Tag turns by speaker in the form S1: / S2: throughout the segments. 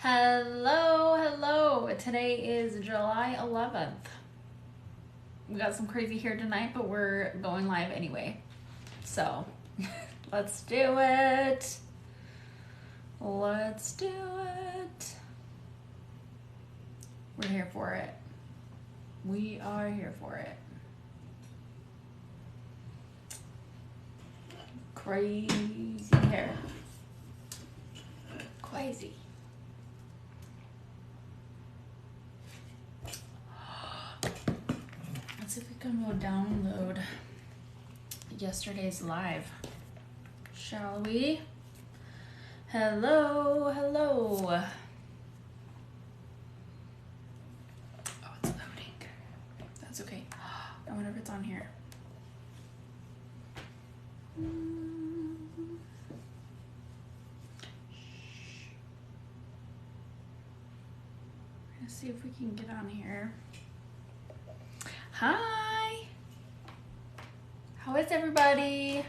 S1: Hello, hello. Today is July 11th. We got some crazy here tonight, but we're going live anyway. So, let's do it. Let's do it. We're here for it. We are here for it. Crazy hair. Crazy. Let's see if we can go download yesterday's live. Shall we? Hello, hello. Oh, it's loading. That's okay. I wonder if it's on here. Let's see if we can get on here. Hi. How is everybody?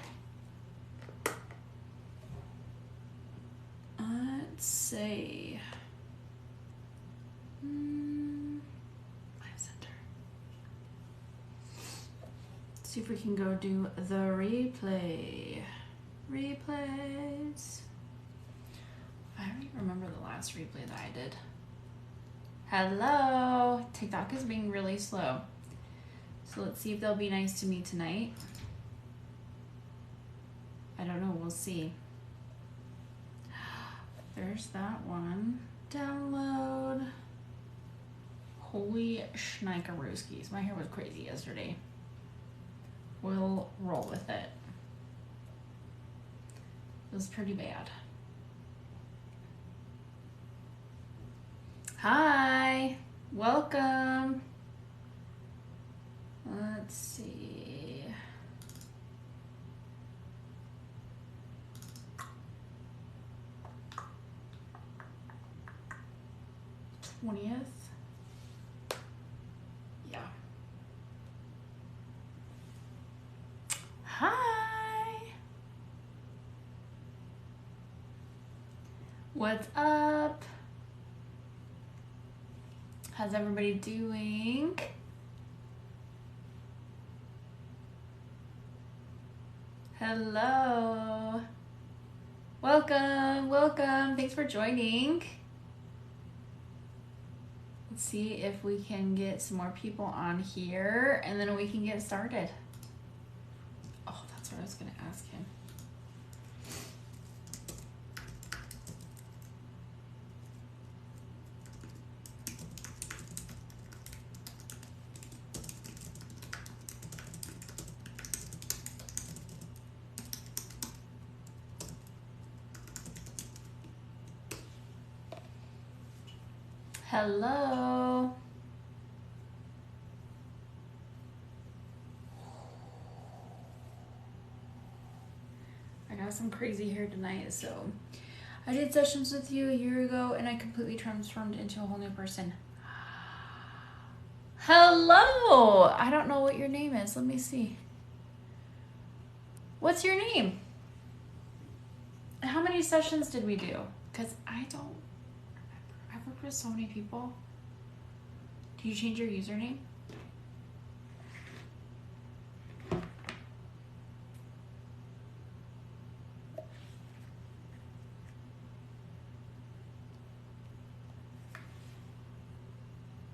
S1: Let's see. Live center. Let's see if we can go do the replay. Replays. I don't even remember the last replay that I did. Hello. TikTok is being really slow. So let's see if they'll be nice to me tonight. I don't know, we'll see. There's that one. Download. Holy schnikerooskies. My hair was crazy yesterday. We'll roll with it. It was pretty bad. Hi, welcome. Let's see. '20th. Yeah. Hi. What's up? How's everybody doing? Hello. Welcome, welcome. Thanks for joining. Let's see if we can get some more people on here and then we can get started. Oh, that's what I was going to ask him. Hello. I got some crazy hair tonight, so I did sessions with you a year ago and I completely transformed into a whole new person. Hello. I don't know what your name is. Let me see. What's your name? How many sessions did we do? Because I don't remember. I've worked with so many people. Do you change your username?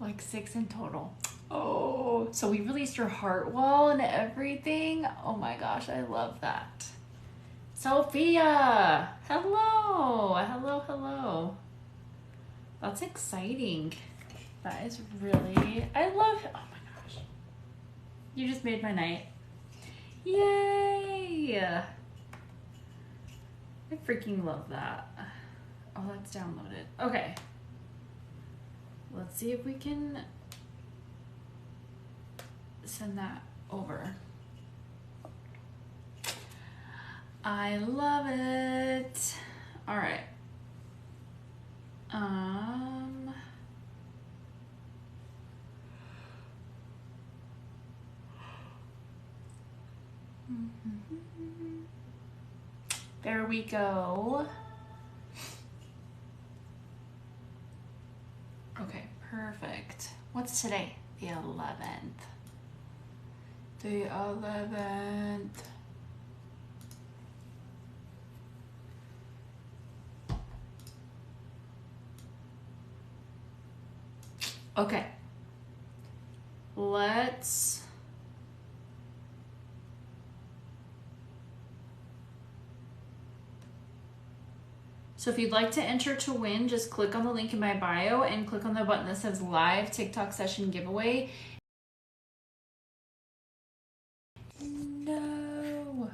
S1: Like 6 in total. Oh, so we released your heart wall and everything. Oh my gosh, I love that. Sophia, hello, hello, hello. That's exciting. That is really, I love, oh my gosh. You just made my night. Yay. I freaking love that. Oh, that's downloaded. Okay. Let's see if we can send that over. I love it. All right. There we go. Okay, perfect. What's today? The 11th. The 11th. Okay. Let's So if you'd like to enter to win, just click on the link in my bio and click on the button that says live TikTok session giveaway. No.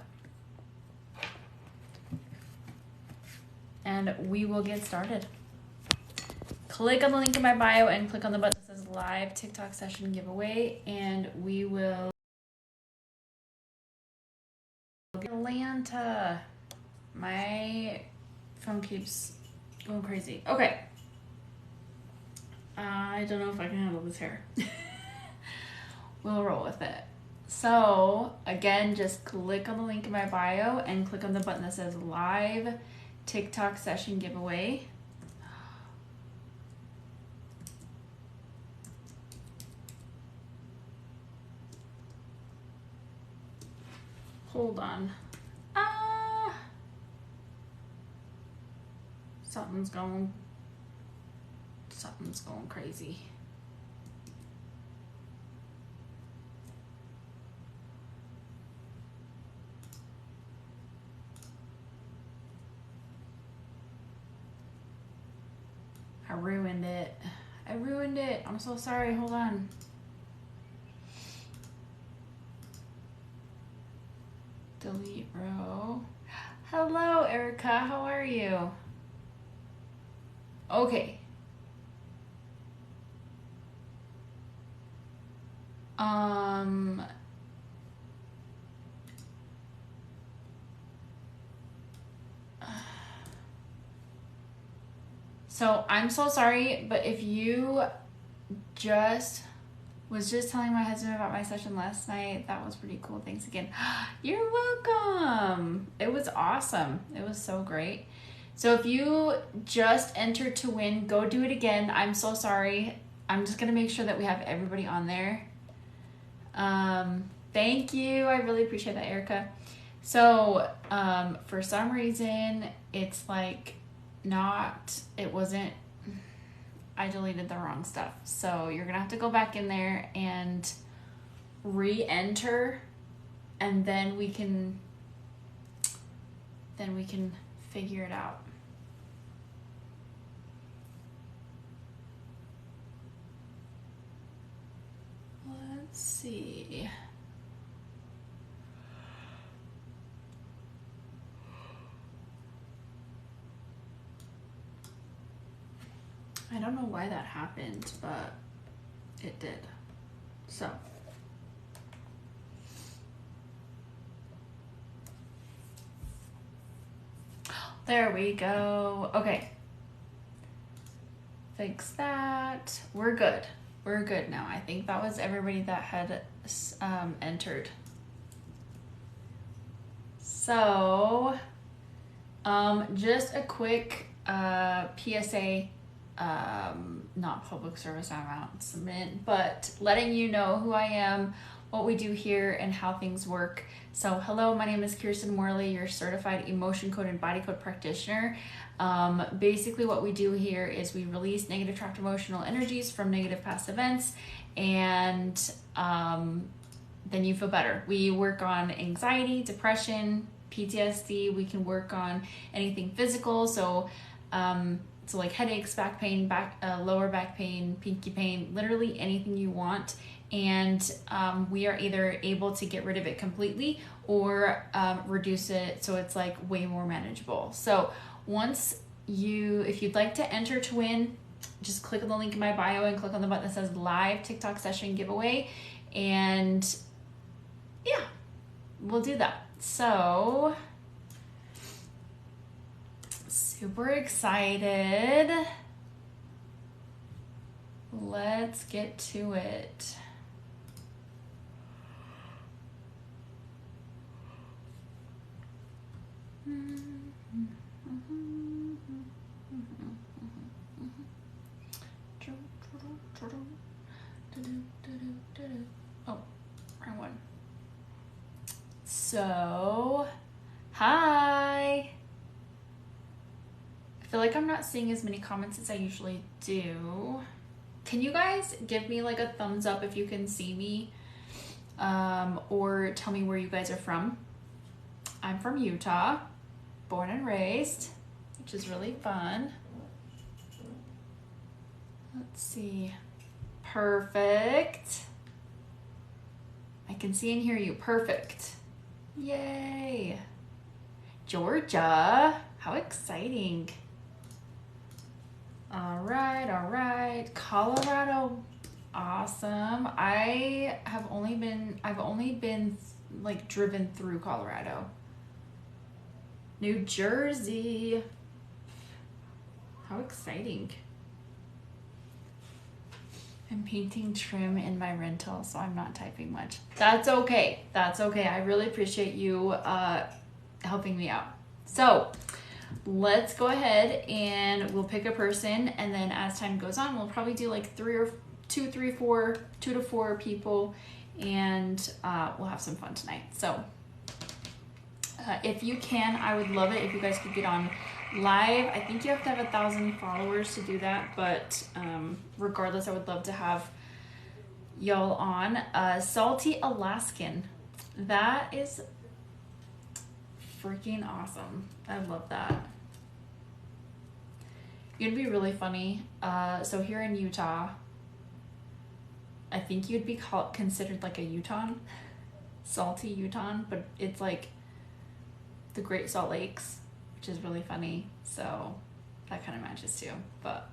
S1: And we will get started. Click on the link in my bio and click on the button that says live TikTok session giveaway, and we will. Atlanta. My phone keeps going crazy. Okay. I don't know if I can handle this hair. We'll roll with it. So, again, just click on the link in my bio and click on the button that says live TikTok session giveaway. Hold on. Something's going crazy. I ruined it. I'm so sorry. Hold on. Delete row. Hello, Erica. How are you? Okay. So I'm so sorry, but if you was just telling my husband about my session last night, that was pretty cool. Thanks again. You're welcome. It was awesome. It was so great. So if you just entered to win, go do it again. I'm so sorry. I'm just going to make sure that we have everybody on there. Thank you. I really appreciate that, Erica. So, for some reason, it's like I deleted the wrong stuff. So you're going to have to go back in there and re-enter, and then we can figure it out. Let's see. I don't know why that happened, but it did. So. There we go. Okay. Fix that. We're good. We're good now. I think that was everybody that had entered. So, just a quick PSA, not public service announcement, but letting you know who I am, what we do here, and how things work. So hello, my name is Kirsten Morley, your certified emotion code and body code practitioner. Basically what we do here is we release negative trapped emotional energies from negative past events, and then you feel better. We work on anxiety, depression, PTSD. We can work on anything physical. So like headaches, back pain, lower back pain, pinky pain, literally anything you want. And we are either able to get rid of it completely or reduce it so it's like way more manageable. So if you'd like to enter to win, just click on the link in my bio and click on the button that says live TikTok session giveaway, and yeah, we'll do that. So super excited. Let's get to it. So, hi. I feel like I'm not seeing as many comments as I usually do. Can you guys give me like a thumbs up if you can see me? Or tell me where you guys are from. I'm from Utah, born and raised, which is really fun. Let's see. Perfect. I can see and hear you. Perfect. Yay. Georgia. How exciting. All right. Colorado. Awesome. I've only been like driven through Colorado. New Jersey. How exciting. I'm painting trim in my rental, so I'm not typing much. That's okay. I really appreciate you helping me out. So let's go ahead and we'll pick a person, and then as time goes on, we'll probably do like 2 to 4 people, and we'll have some fun tonight. So if you can, I would love it if you guys could get on live. I think you have to have 1,000 followers to do that, but regardless, I would love to have y'all on. Salty Alaskan. That is freaking awesome. I love that. You'd be really funny. So here in Utah, I think you'd be considered like a Utahn, salty Utahn, but it's like the Great Salt Lakes, which is really funny. So that kind of matches too, but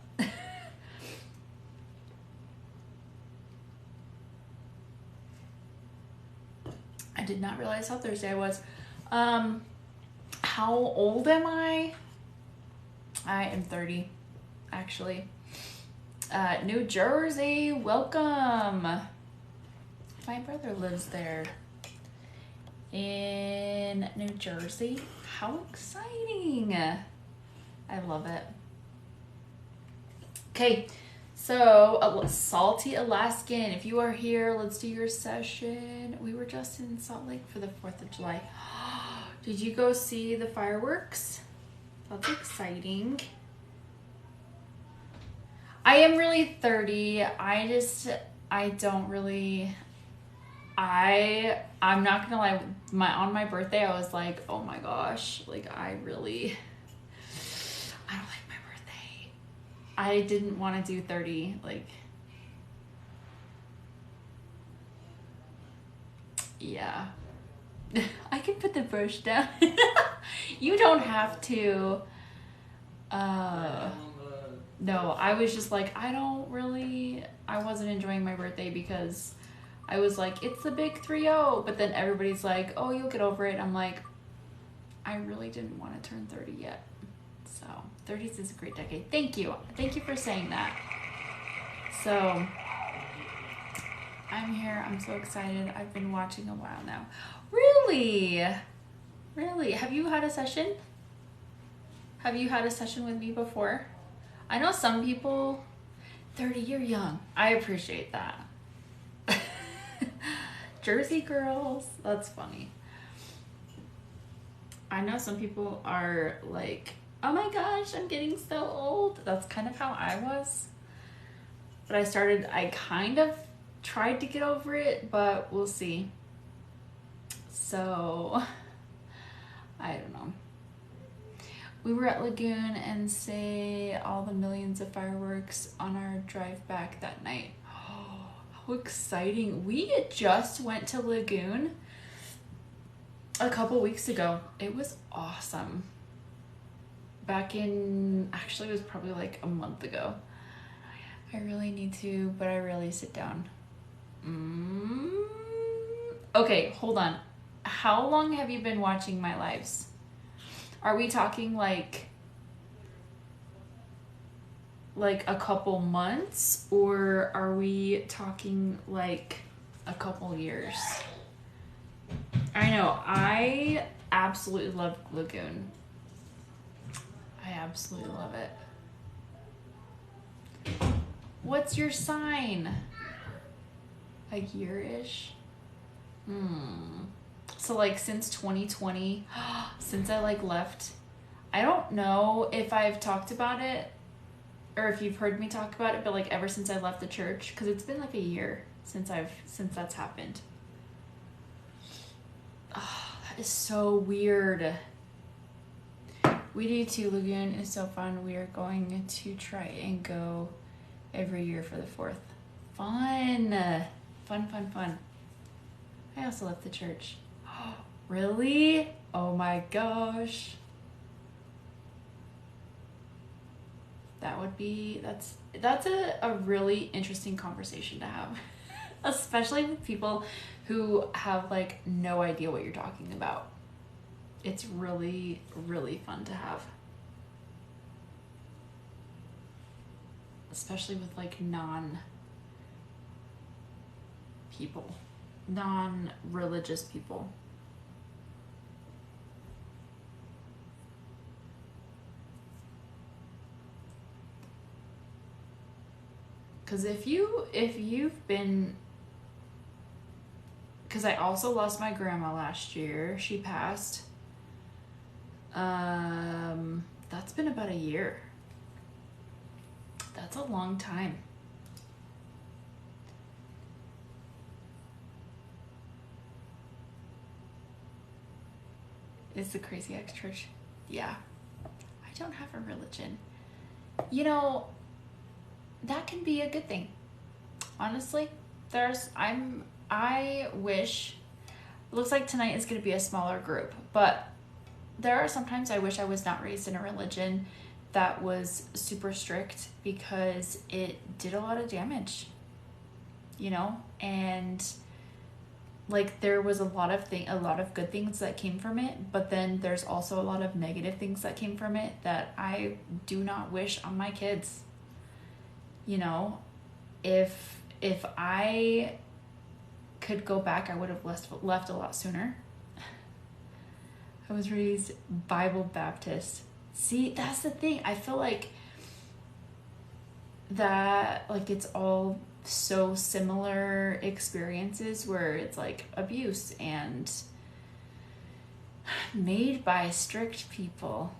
S1: I did not realize how Thursday I was. How old am I? I am 30, actually. New Jersey, welcome. My brother lives there in New Jersey. How exciting. I love it. Okay, so Salty Alaskan, if you are here, let's do your session. We were just in Salt Lake for the 4th of July. Did you go see the fireworks? That's exciting. I am really 30. I'm not gonna lie, on my birthday, I was like, oh my gosh, like I don't like my birthday. I didn't want to do 30, like, yeah. I can put the brush down. You don't have to. No, I was just like, I wasn't enjoying my birthday because I was like, it's the big 3-0, but then everybody's like, oh, you'll get over it. I'm like, I really didn't want to turn 30 yet. So 30s is a great decade. Thank you for saying that. So I'm here. I'm so excited. I've been watching a while now. Really? Have you had a session? Have you had a session with me before? I know some people, 30, you're young. I appreciate that. Jersey girls, that's funny. I know some people are like, oh my gosh, I'm getting so old. That's kind of how I was. But I kind of tried to get over it, but we'll see. So, I don't know. We were at Lagoon and say all the millions of fireworks on our drive back that night. Oh, how exciting. We just went to Lagoon a couple weeks ago. It was awesome. Actually it was probably like a month ago. I really need to, but I rarely sit down. Okay, hold on. How long have you been watching my lives? Are we talking like a couple months, or are we talking like a couple years? I know, I absolutely love Lagoon. I absolutely love it. What's your sign? A year-ish? So like since 2020, since I like left, I don't know if I've talked about it or if you've heard me talk about it, but like ever since I left the church, because it's been like a year since that's happened. Oh, that is so weird. We do too. Lagoon is so fun. We are going to try and go every year for the 4th. Fun. Fun. I also left the church. Really? Oh my gosh. That's a really interesting conversation to have. Especially with people who have like no idea what you're talking about. It's really, really fun to have. Especially with like non-religious people. Because if you've been, because I also lost my grandma last year. She passed. That's been about a year. That's a long time. It's the Crazy Ex Church. Yeah. I don't have a religion. You know, that can be a good thing. Honestly, I wish, it looks like tonight is going to be a smaller group, but there are sometimes I wish I was not raised in a religion that was super strict, because it did a lot of damage, you know, and like there was a lot of good things that came from it, but then there's also a lot of negative things that came from it that I do not wish on my kids. You know, if I could go back, I would have left a lot sooner. I was raised Bible Baptist. See, that's the thing. I feel like that, like, it's all so similar experiences where it's like abuse and made by strict people.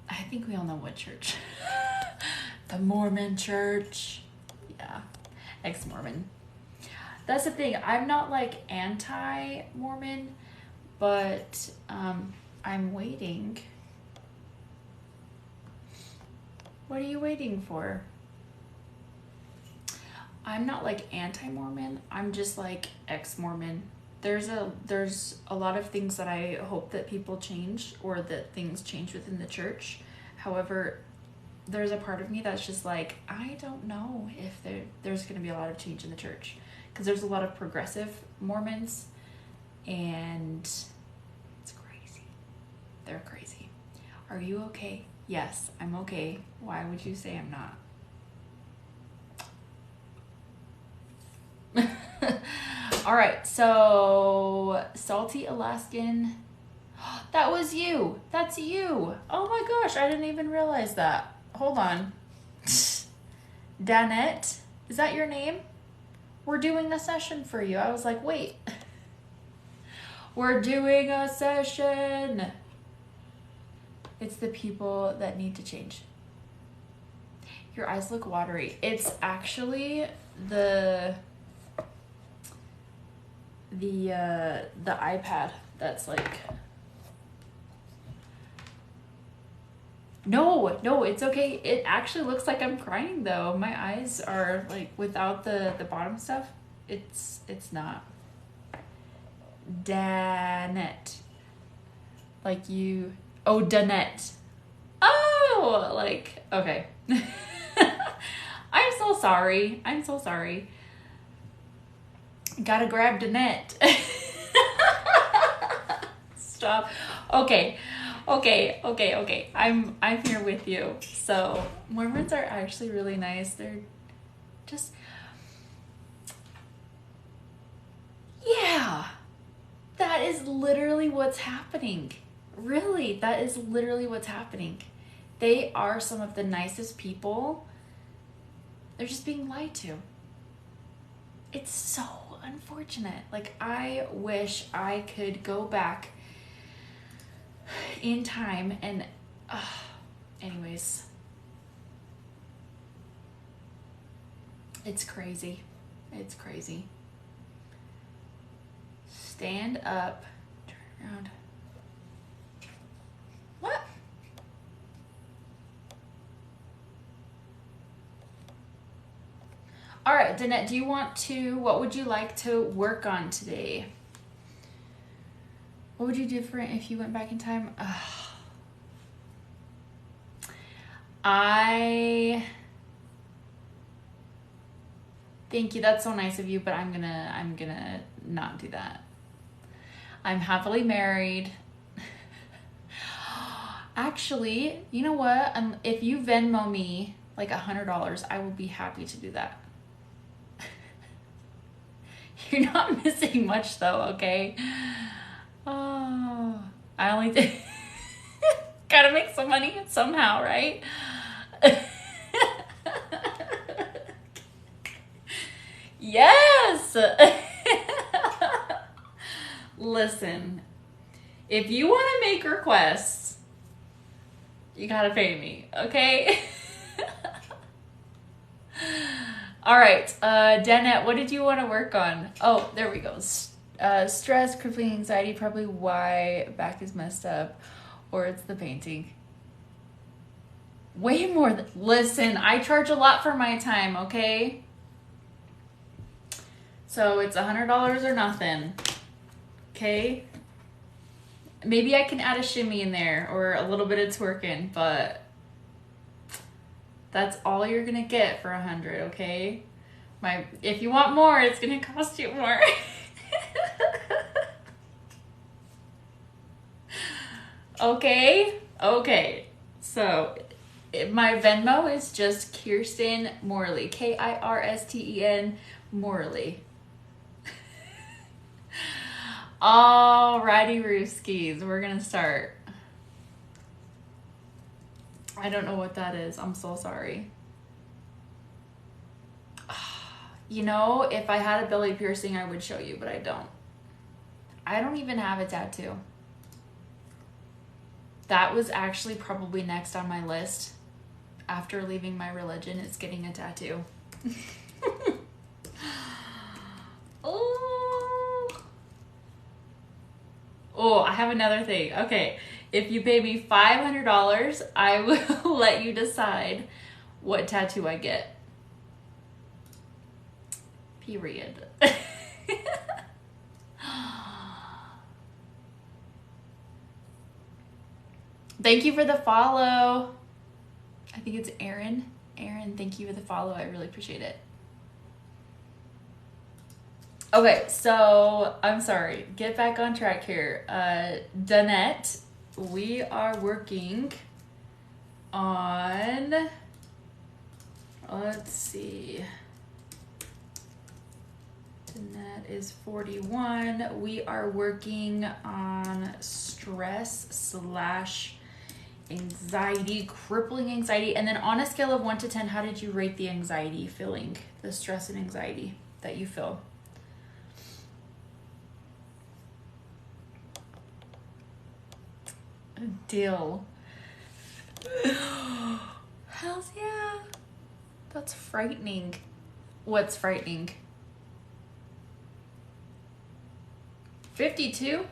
S1: I think we all know what church. The Mormon church. Yeah. Ex-Mormon. That's the thing. I'm not like anti-Mormon, but I'm waiting. What are you waiting for? I'm not like anti-Mormon. I'm just like ex-Mormon. There's a lot of things that I hope that people change, or that things change within the church. However, there's a part of me that's just like, I don't know if there's going to be a lot of change in the church, because there's a lot of progressive Mormons, and it's crazy. They're crazy. Are you okay? Yes, I'm okay. Why would you say I'm not? All right, so Salty Alaskan. That was you. That's you. Oh my gosh, I didn't even realize that. Hold on. Danette, is that your name? We're doing a session for you. I was like, wait. We're doing a session. It's the people that need to change. Your eyes look watery. It's actually the iPad that's like, no, it's okay. It actually looks like I'm crying though. My eyes are like, without the bottom stuff, it's not. Danette. Like you, oh, Danette. Oh, like, okay. I'm so sorry. Gotta grab Danette. Stop. Okay. I'm here with you. So Mormons are actually really nice. They're just, yeah, that is literally what's happening. Really, that is literally what's happening. They are some of the nicest people. They're just being lied to. It's so unfortunate. Like, I wish I could go back in time and, anyways. It's crazy. It's crazy. Stand up, turn around. What? All right, Danette, what would you like to work on today? What would you do different if you went back in time? Thank you. That's so nice of you, but I'm gonna not do that. I'm happily married. Actually, you know what? If you Venmo me like $100, I will be happy to do that. You're not missing much though, okay? Oh, I only did. Gotta make some money somehow, right? Yes! Listen, if you want to make requests, you gotta pay me, okay? All right, Danette, what did you want to work on? Oh, there we go. Stress, crippling anxiety, probably why back is messed up, or it's the painting. Way more. Listen, I charge a lot for my time, okay? So it's $100 or nothing, okay? Maybe I can add a shimmy in there or a little bit of twerking, but that's all you're gonna get for $100, okay? If you want more, it's gonna cost you more. Okay. So my Venmo is just Kirsten Morley, Kirsten Morley. Alrighty, Rooskies, we're gonna start. I don't know what that is. I'm so sorry. You know, if I had a belly piercing, I would show you, but I don't. I don't even have a tattoo. That was actually probably next on my list. After leaving my religion, it's getting a tattoo. Oh, I have another thing. Okay, if you pay me $500, I will let you decide what tattoo I get. Period. Thank you for the follow. I think it's Aaron. Aaron, thank you for the follow. I really appreciate it. Okay, so I'm sorry. Get back on track here. Danette, we are working on, let's see. Danette is 41. We are working on stress / anxiety, crippling anxiety. And then on a scale of 1 to 10, how did you rate the anxiety feeling, the stress and anxiety that you feel? Deal. Hells yeah. That's frightening. What's frightening? 52?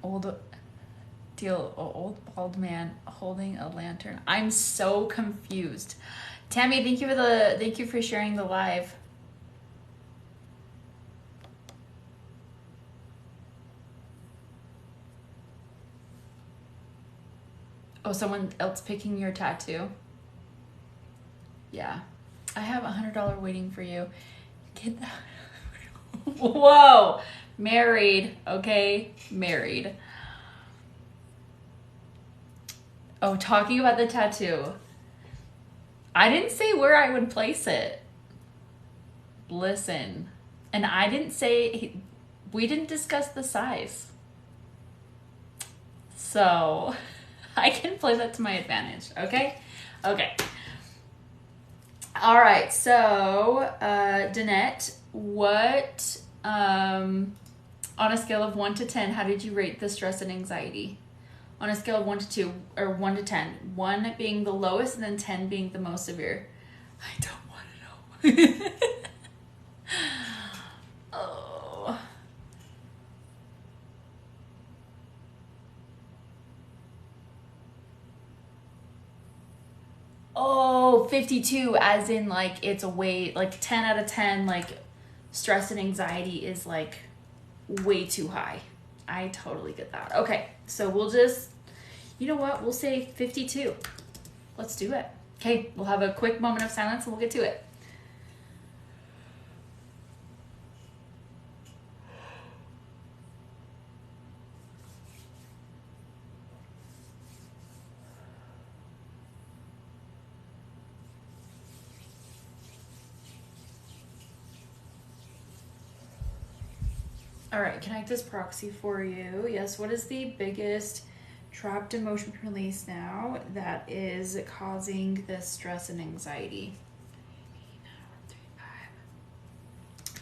S1: Old bald man holding a lantern. I'm so confused. Tammy, thank you for sharing the live. Oh, someone else picking your tattoo? Yeah. I have $100 waiting for you. Get that. Whoa. Married. Okay. Married. Oh, talking about the tattoo. I didn't say where I would place it. Listen. And I didn't say, we didn't discuss the size. So I can play that to my advantage, okay? Okay. All right. So, Danette, what, on a scale of 1 to 10, how did you rate the stress and anxiety? On a scale of 1 to 2, or 1 to 10. 1 being the lowest and then 10 being the most severe. I don't want to know. Oh. Oh, 52, as in like it's a way, like 10 out of 10, like stress and anxiety is like way too high. I totally get that. Okay, so we'll just, you know what? We'll say 52. Let's do it. Okay, we'll have a quick moment of silence and we'll get to it. All right, connect this proxy for you. Yes, what is the biggest trapped emotion release now that is causing this stress and anxiety?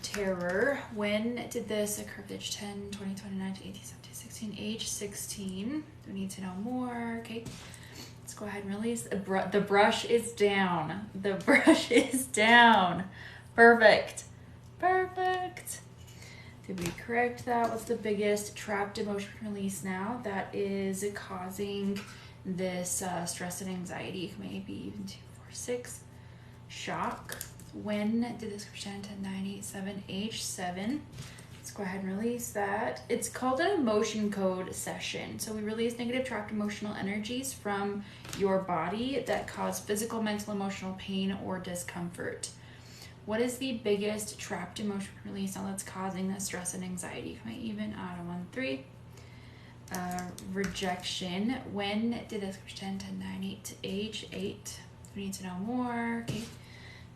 S1: Terror. When did this occur? Age 10, 20, 29, 18, 17, 16, age 16. Do we need to know more? Okay, let's go ahead and release. The brush is down. The brush is down. Perfect. Perfect. Did we correct that? What's the biggest trapped emotion release now that is causing this stress and anxiety? Maybe even 2, 4, 6. Shock. When did this Kirsten 10, 9, 8, 7, age 7? Let's go ahead and release that. It's called an emotion code session. So we release negative trapped emotional energies from your body that cause physical, mental, emotional pain or discomfort. What is the biggest trapped emotion release now that's causing the stress and anxiety? Can I even out of 1, 3? Rejection. When did this 10, 10, 9, 8, age 8? We need to know more. Okay,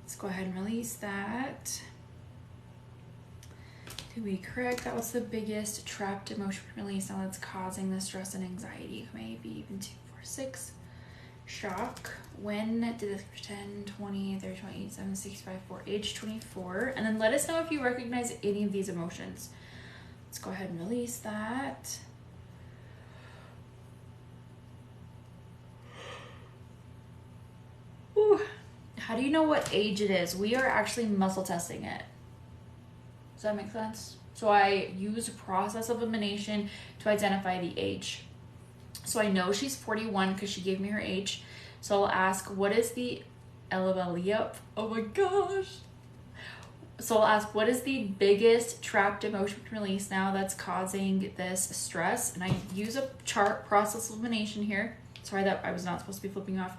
S1: let's go ahead and release that. Did we correct? That was the biggest trapped emotion release now that's causing the stress and anxiety. Maybe even 2, 4, 6. Shock. When did this 10, 20, 30, 28, 7, 65, 4, age 24? And then let us know if you recognize any of these emotions. Let's go ahead and release that. Ooh. How do you know what age it is? We are actually muscle testing it. Does that make sense? So I use a process of elimination to identify the age. So I know she's 41 because she gave me her age. So I'll ask, what is the LLEF? Oh my gosh. So I'll ask, what is the biggest trapped emotion release now that's causing this stress? And I use a chart process elimination here. Sorry that I was not supposed to be flipping off.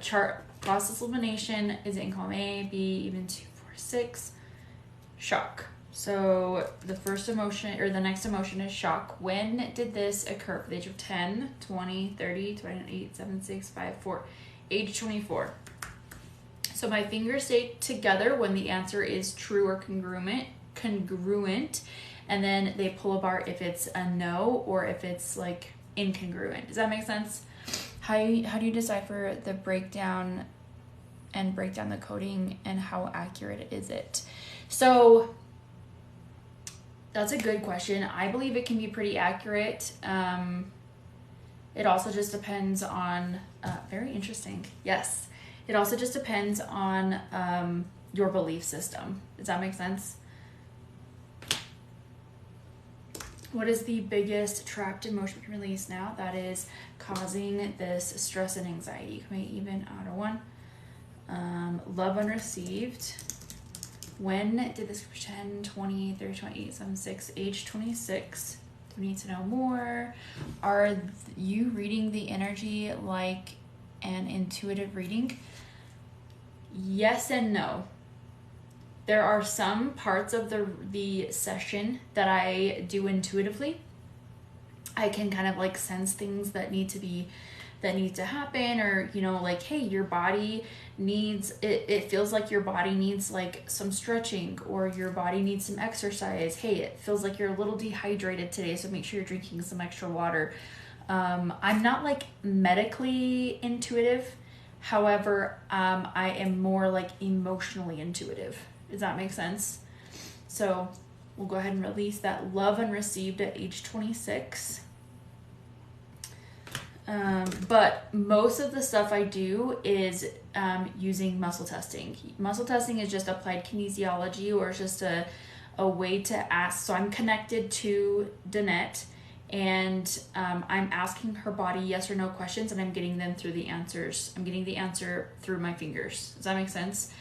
S1: Chart process elimination is in column A, B, even 2, 4, 6. Shock. So the first emotion, or the next emotion, is shock. When did this occur? For the age of 10, 20, 30, 28, 7, 6, 5, 4, age 24. So my fingers stay together when the answer is true or congruent, and then they pull apart if it's a no or if it's like incongruent. Does that make sense? How do you decipher the breakdown and break down the coding, and how accurate is it? So that's a good question. I believe it can be pretty accurate. It also just depends on, very interesting. Yes. It also just depends on your belief system. Does that make sense? What is the biggest trapped emotion release now that is causing this stress and anxiety? Can we even out of 1? Love unreceived. When did this 10, 20, 30, 28, 7, 6, age 26? Do we need to know more? Are you reading the energy like an intuitive reading? Yes and no. There are some parts of the session that I do intuitively. I can kind of like sense things that need to happen, or like, hey, your body needs it feels like your body needs like some stretching, or your body needs some exercise. Hey, it feels like you're a little dehydrated today, so make sure you're drinking some extra water. I'm not like medically intuitive. However, I am more like emotionally intuitive. Does that make sense? So we'll go ahead and release that love unreceived at age 26. But most of the stuff I do is using muscle testing. Muscle testing is just applied kinesiology, or it's just a way to ask. So I'm connected to Danette, and I'm asking her body yes or no questions, and I'm getting them through the answers. I'm getting the answer through my fingers. Does that make sense?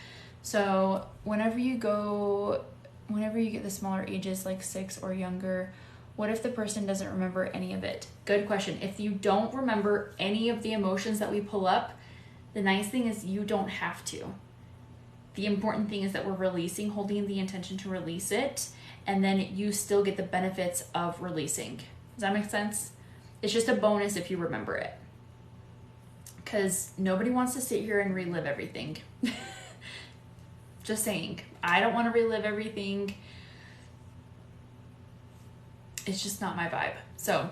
S1: So whenever you get the smaller ages, like 6 or younger, what if the person doesn't remember any of it? Good question. If you don't remember any of the emotions that we pull up, the nice thing is you don't have to. The important thing is that we're releasing, holding the intention to release it, and then you still get the benefits of releasing. Does that make sense? It's just a bonus if you remember it. Because nobody wants to sit here and relive everything. Just saying. I don't want to relive everything. It's just not my vibe. So,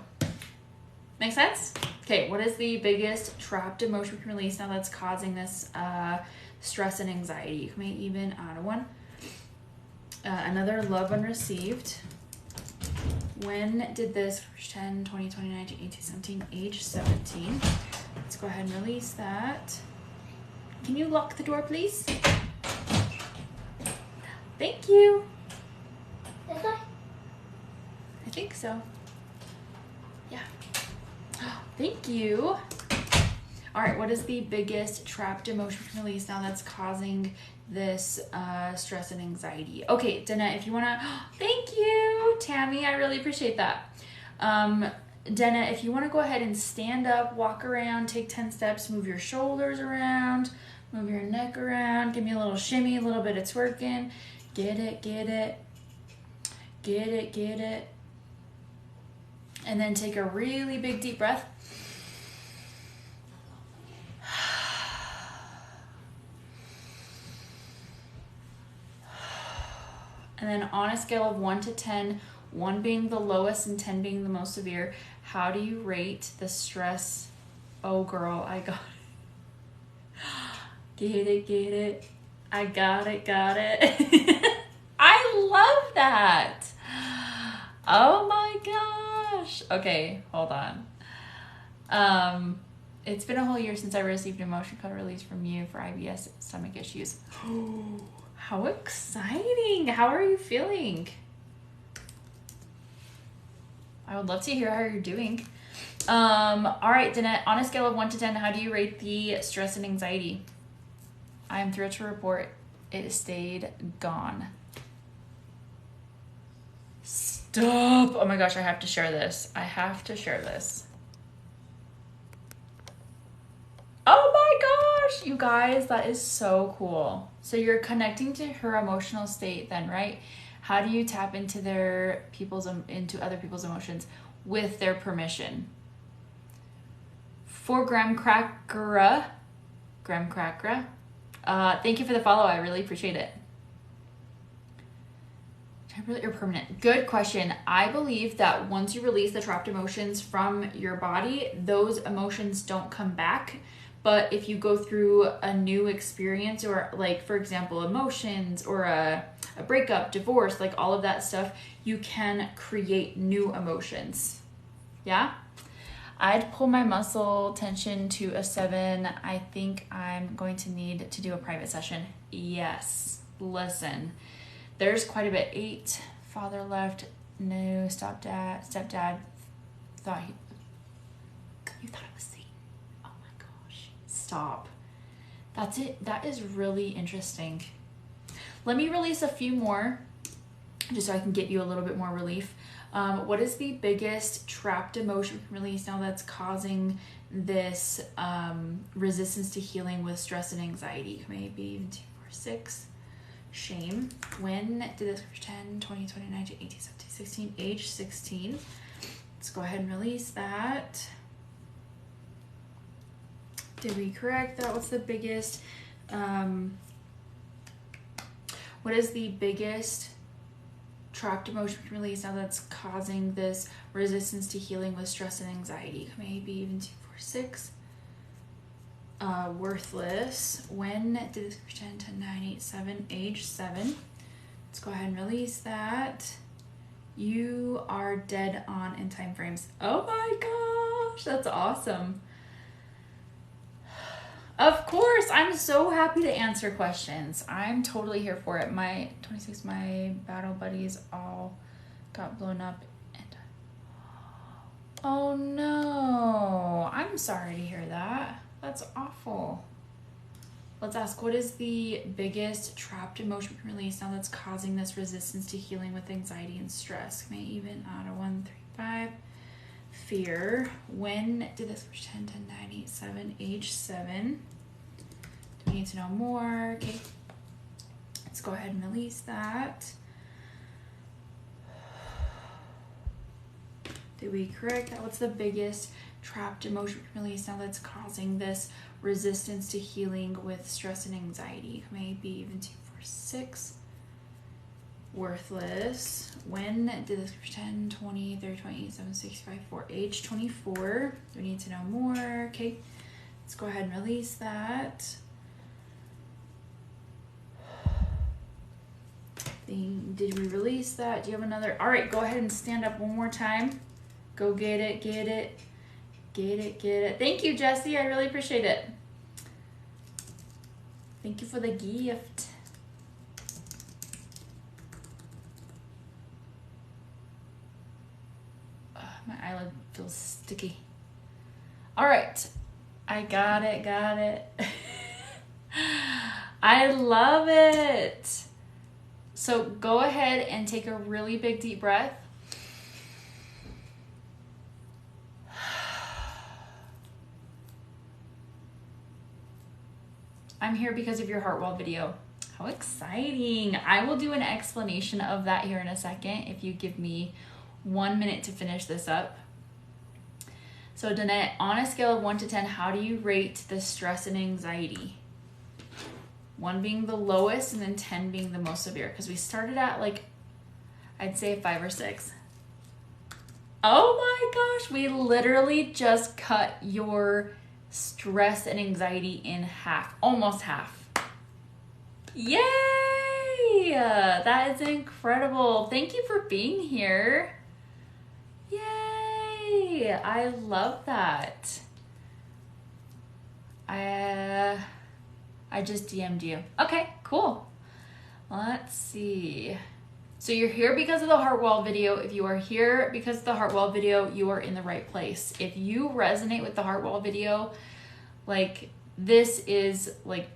S1: make sense? Okay, what is the biggest trapped emotion we can release now that's causing this stress and anxiety? You may even add one. Another love unreceived. When did this? 10, 20, 29, 18, 17, age 17. Let's go ahead and release that. Can you lock the door, please? Thank you. I think so. Yeah. Thank you. All right, what is the biggest trapped emotion we can release now that's causing this stress and anxiety? Okay, Dana, if you want to, thank you, Tammy. I really appreciate that. Dana, if you want to go ahead and stand up, walk around, take 10 steps, move your shoulders around, move your neck around, give me a little shimmy, a little bit of twerking. Get it, get it, get it, get it. And then take a really big deep breath. And then on a scale of 1 to 10, 1 being the lowest and 10 being the most severe, how do you rate the stress? Oh girl, I got it. Get it, get it. I got it, got it. I love that. Oh my gosh. Okay, hold on. It's been a whole year since I received an emotion code release from you for IBS stomach issues. How exciting. How are you feeling? I would love to hear how you're doing. All right, Danette, on a scale of 1 to 10, how do you rate the stress and anxiety? I am thrilled to report it stayed gone. Stop. Oh my gosh, I have to share this. I have to share this. Oh my gosh, you guys, that is so cool. So you're connecting to her emotional state then, right? How do you tap into other people's emotions with their permission? For Graham Cracker. Thank you for the follow. I really appreciate it. Temporary or permanent? Good question. I believe that once you release the trapped emotions from your body, those emotions don't come back. But if you go through a new experience, or like, for example, emotions or a breakup, divorce, like all of that stuff, you can create new emotions. Yeah? I'd pull my muscle tension to a 7. I think I'm going to need to do a private session. Yes. Listen, there's quite a bit. 8, father left, no, stepdad thought you thought it was Satan. Oh my gosh. Stop. That's it. That is really interesting. Let me release a few more just so I can get you a little bit more relief. What is the biggest trapped emotion we can release now that's causing this resistance to healing with stress and anxiety? Maybe even 2, 4, 6. Shame. When did this? 10, 20, 29, 18, 17, 16, age 16. Let's go ahead and release that. Did we correct that? What's the biggest? What is the biggest trapped emotion release now that's causing this resistance to healing with stress and anxiety. Maybe even 2, 4, 6. Worthless. When did this pretend to 9, 8, 7, age 7? Let's go ahead and release that. You are dead on in time frames. Oh my gosh, that's awesome. Of course, I'm so happy to answer questions. I'm totally here for it. My 26, my battle buddies all got blown up. And oh no, I'm sorry to hear that. That's awful. Let's ask, what is the biggest trapped emotion release now that's causing this resistance to healing with anxiety and stress? May even out of 1, 3, 5. Fear. When did this pretend to 9, 8, 7, age 7? Do we need to know more? Okay. Let's go ahead and release that. Did we correct that? What's the biggest trapped emotion release now that's causing this resistance to healing with stress and anxiety? Maybe even 2, 4, 6. Worthless. When did this pretend 20, 30, 28, 7, 6, 5, 4, age 24? We need to know more. Okay, let's go ahead and release that. Did we release that? Do you have another? All right, go ahead and stand up one more time. Go get it, get it, get it, get it. Thank you, Jessie. I really appreciate it. Thank you for the gift. My eyelid feels sticky. All right, I got it, got it. I love it. So go ahead and take a really big deep breath. I'm here because of your heart wall video. How exciting. I will do an explanation of that here in a second if you give me 1 minute to finish this up. So Danette, on a scale of 1 to 10, how do you rate the stress and anxiety? 1 being the lowest and then 10 being the most severe. Because we started at like, I'd say 5 or 6. Oh my gosh, we literally just cut your stress and anxiety in half, almost half. Yay! That is incredible. Thank you for being here. Yay! I love that. I just DM'd you. Okay, cool. Let's see. So you're here because of the heart wall video. If you are here because of the heart wall video, you are in the right place. If you resonate with the heart wall video, like this is like,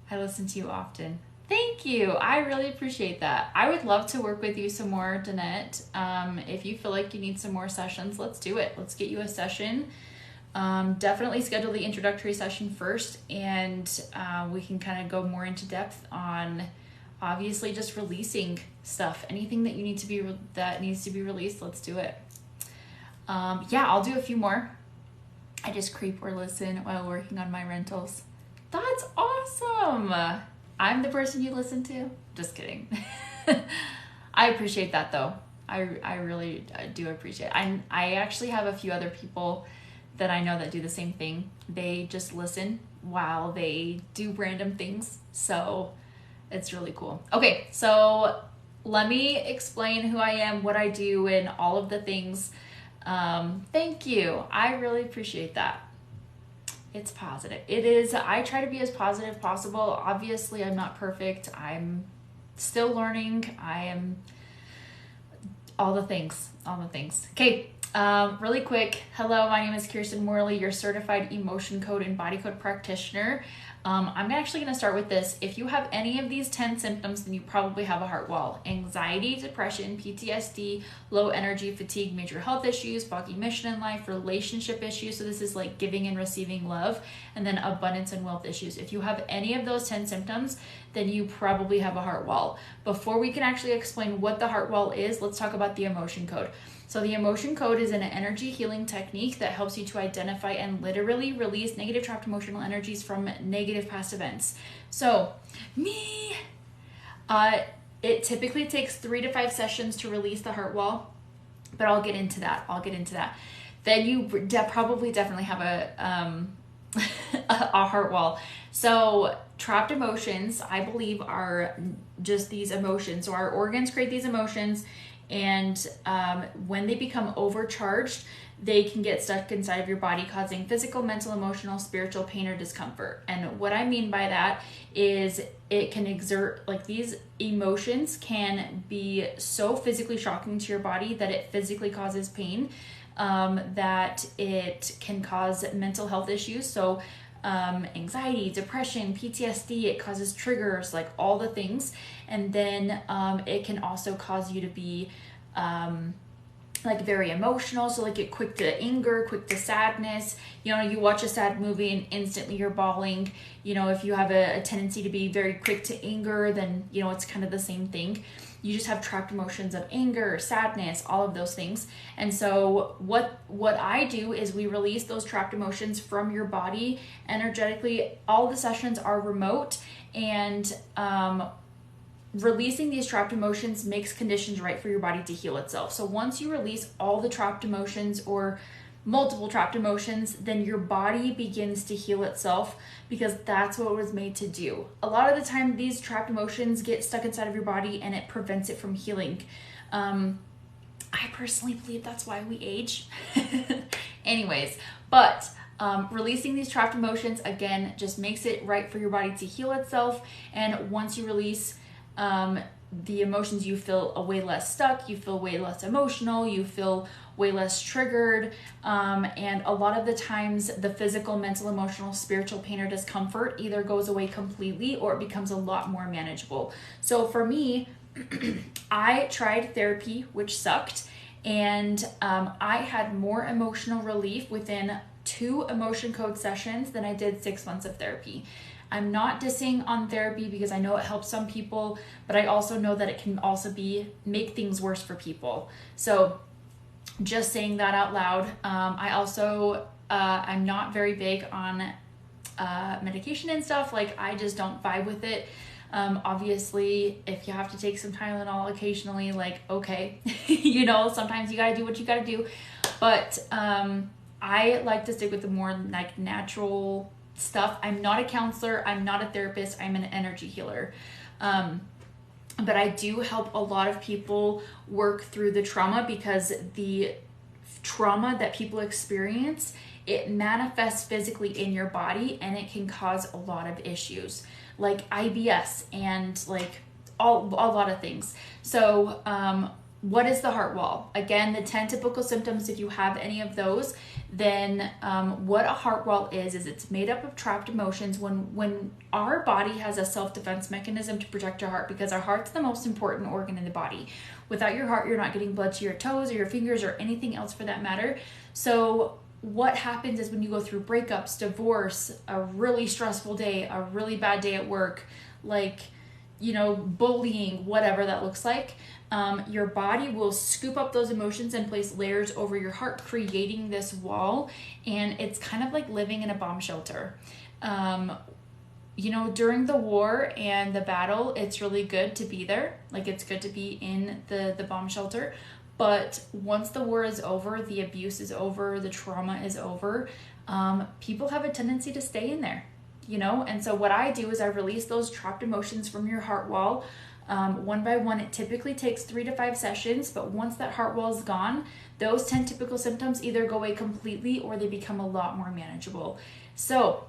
S1: I listen to you often. Thank you. I really appreciate that. I would love to work with you some more, Danette. If you feel like you need some more sessions, let's do it. Let's get you a session. Definitely schedule the introductory session first, and we can kind of go more into depth on obviously just releasing stuff. Anything that you need to be that needs to be released, let's do it. Yeah, I'll do a few more. I just creep or listen while working on my rentals. That's awesome. I'm the person you listen to. Just kidding. I appreciate that though. I really do appreciate it. I actually have a few other people that I know that do the same thing. They just listen while they do random things. So it's really cool. Okay, so let me explain who I am, what I do, and all of the things. Thank you. I really appreciate that. It's positive. It is. I try to be as positive as possible. Obviously, I'm not perfect. I'm still learning. I am all the things. Okay. Really quick. Hello, my name is Kirsten Morley, your certified emotion code and body code practitioner. I'm actually going to start with this. If you have any of these 10 symptoms, then you probably have a heart wall. Anxiety, depression, PTSD, low energy, fatigue, major health issues, foggy mission in life, relationship issues. So this is like giving and receiving love, and then abundance and wealth issues. If you have any of those 10 symptoms, then you probably have a heart wall. Before we can actually explain what the heart wall is, let's talk about the emotion code. So the emotion code is an energy healing technique that helps you to identify and literally release negative trapped emotional energies from negative past events. So It typically takes 3 to 5 sessions to release the heart wall, but I'll get into that. Then you probably definitely have a heart wall. So trapped emotions, I believe, are just these emotions. So our organs create these emotions, and when they become overcharged, they can get stuck inside of your body, causing physical, mental, emotional, spiritual pain or discomfort. And what I mean by that is it can exert, like, these emotions can be so physically shocking to your body that it physically causes pain, that it can cause mental health issues. So anxiety, depression, PTSD, it causes triggers, like all the things. And then it can also cause you to be like very emotional. So like get quick to anger, quick to sadness. You know, you watch a sad movie and instantly you're bawling. You know, if you have a tendency to be very quick to anger, then, you know, it's kind of the same thing. You just have trapped emotions of anger, sadness, all of those things. And so what I do is we release those trapped emotions from your body energetically. All the sessions are remote, and releasing these trapped emotions makes conditions right for your body to heal itself. So once you release all the trapped emotions or multiple trapped emotions, then your body begins to heal itself, because that's what it was made to do. A lot of the time, these trapped emotions get stuck inside of your body and it prevents it from healing. I personally believe that's why we age. Anyways, but releasing these trapped emotions, again, just makes it right for your body to heal itself. And once you release the emotions, you feel way less stuck, you feel way less emotional, you feel way less triggered, and a lot of the times the physical, mental, emotional, spiritual pain or discomfort either goes away completely or it becomes a lot more manageable. So for me, I tried therapy, which sucked, and I had more emotional relief within 2 emotion code sessions than I did 6 months of therapy. I'm not dissing on therapy because I know it helps some people, but I also know that it can also make things worse for people. So just saying that out loud. I also, I'm not very big on medication and stuff. Like, I just don't vibe with it. Obviously, if you have to take some Tylenol occasionally, like, okay, you know, sometimes you gotta do what you gotta do. But I like to stick with the more like natural stuff. I'm not a counselor, I'm not a therapist, I'm an energy healer. But I do help a lot of people work through the trauma, because the trauma that people experience, it manifests physically in your body, and it can cause a lot of issues like IBS and like a lot of things. So what is the heart wall? Again, the 10 typical symptoms, if you have any of those, then what a heart wall is it's made up of trapped emotions. When our body has a self-defense mechanism to protect our heart, because our heart's the most important organ in the body. Without your heart, you're not getting blood to your toes or your fingers or anything else for that matter. So what happens is when you go through breakups, divorce, a really stressful day, a really bad day at work, like, you know, bullying, whatever that looks like, your body will scoop up those emotions and place layers over your heart, creating this wall. And it's kind of like living in a bomb shelter. You know, during the war and the battle, it's really good to be there. Like, it's good to be in the bomb shelter. But once the war is over, the abuse is over, the trauma is over, people have a tendency to stay in there, you know? And so what I do is I release those trapped emotions from your heart wall. One by one. It typically takes 3 to 5 sessions, but once that heart wall is gone, those 10 typical symptoms either go away completely or they become a lot more manageable. So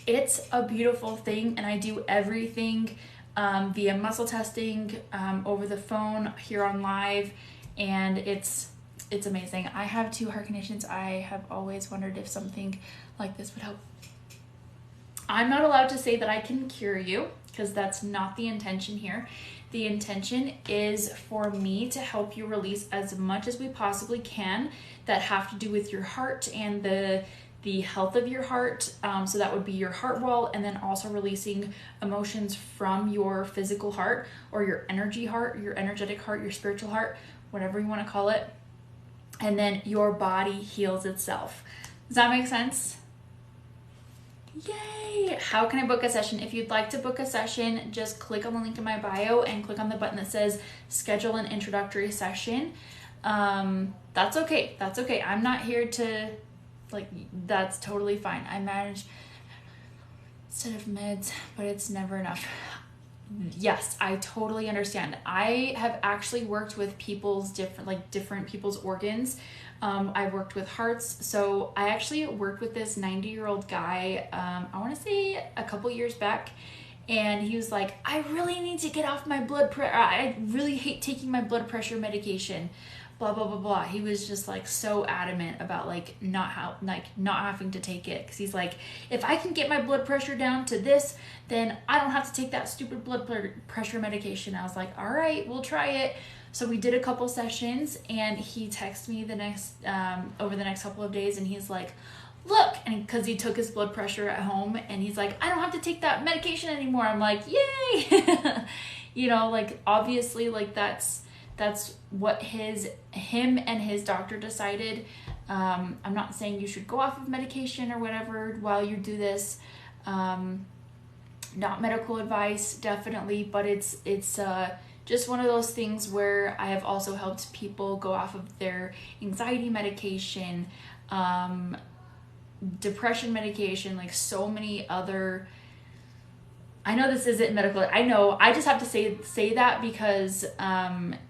S1: it's a beautiful thing, and I do everything via muscle testing, over the phone, here on live, and it's amazing. I have 2 heart conditions. I have always wondered if something like this would help. I'm not allowed to say that I can cure you, because that's not the intention here. The intention is for me to help you release as much as we possibly can that have to do with your heart and the health of your heart. So that would be your heart wall, and then also releasing emotions from your physical heart, or your energy heart, your energetic heart, your spiritual heart, whatever you want to call it. And then your body heals itself. Does that make sense? Yay! How can I book a session? If you'd like to book a session, just click on the link in my bio and click on the button that says schedule an introductory session. That's okay. That's okay. I'm not here to, like, that's totally fine. I manage instead of meds, but it's never enough. Yes, I totally understand. I have actually worked with people's different people's organs. I've worked with hearts. So I actually worked with this 90-year-old guy, I want to say a couple years back. And he was like, I really need to get off my blood pressure. I really hate taking my blood pressure medication. Blah, blah, blah, blah. He was just like so adamant about not having to take it. Cause he's like, if I can get my blood pressure down to this, then I don't have to take that stupid blood pressure medication. I was like, all right, we'll try it. So we did a couple sessions and he texted me over the next couple of days and he's like, look, and cause he took his blood pressure at home and he's like, I don't have to take that medication anymore. I'm like, yay. You know, like obviously like that's what him and his doctor decided. I'm not saying you should go off of medication or whatever while you do this. Not medical advice, definitely, but it's just one of those things where I have also helped people go off of their anxiety medication, depression medication, like so many other. I know this isn't medical. I know. I just have to say that because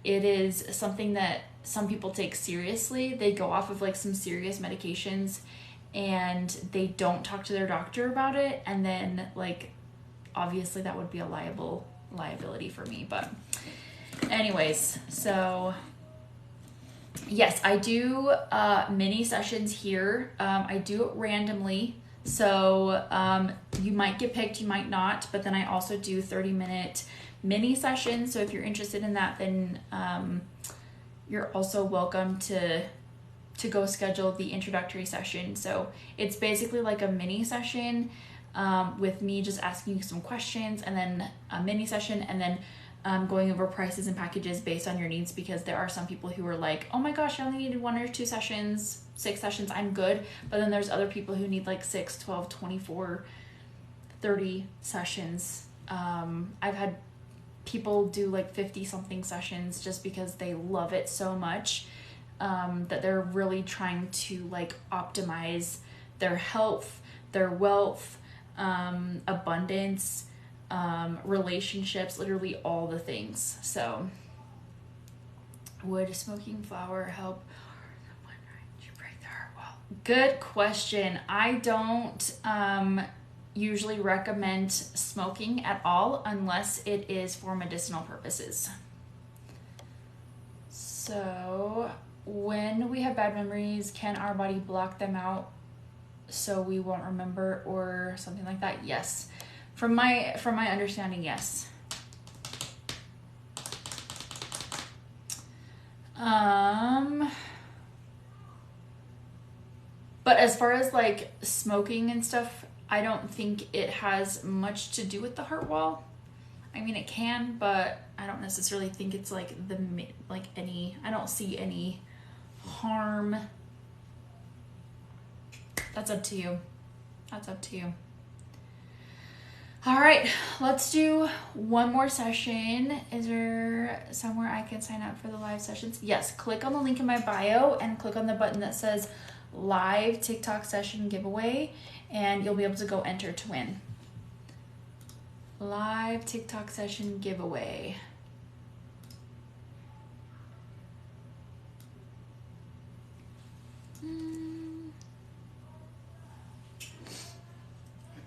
S1: it is something that some people take seriously. They go off of like some serious medications and they don't talk to their doctor about it. And then like, obviously that would be a liability for me. But anyways, so yes, I do mini sessions here. I do it randomly. So you might get picked, you might not, but then I also do 30-minute mini sessions. So if you're interested in that, then you're also welcome to go schedule the introductory session. So it's basically like a mini session with me just asking you some questions, and then a mini session, and then going over prices and packages based on your needs, because there are some people who are like, oh my gosh, I only needed 1 or 2 sessions, 6 sessions, I'm good. But then there's other people who need like 6, 12, 24, 30 sessions. I've had people do like 50 something sessions just because they love it so much that they're really trying to like optimize their health, their wealth, abundance, relationships, literally all the things. So would smoking flower help you break the heart wall? Good question. I don't usually recommend smoking at all unless it is for medicinal purposes. So when we have bad memories, can our body block them out so we won't remember or something like that? Yes. From my understanding, yes. But as far as like smoking and stuff, I don't think it has much to do with the heart wall. I mean, it can, but I don't necessarily think it's like I don't see any harm. That's up to you. That's up to you. All right, let's do one more session. Is there somewhere I can sign up for the live sessions? Yes, click on the link in my bio and click on the button that says live TikTok session giveaway, and you'll be able to go enter to win. Live TikTok session giveaway. What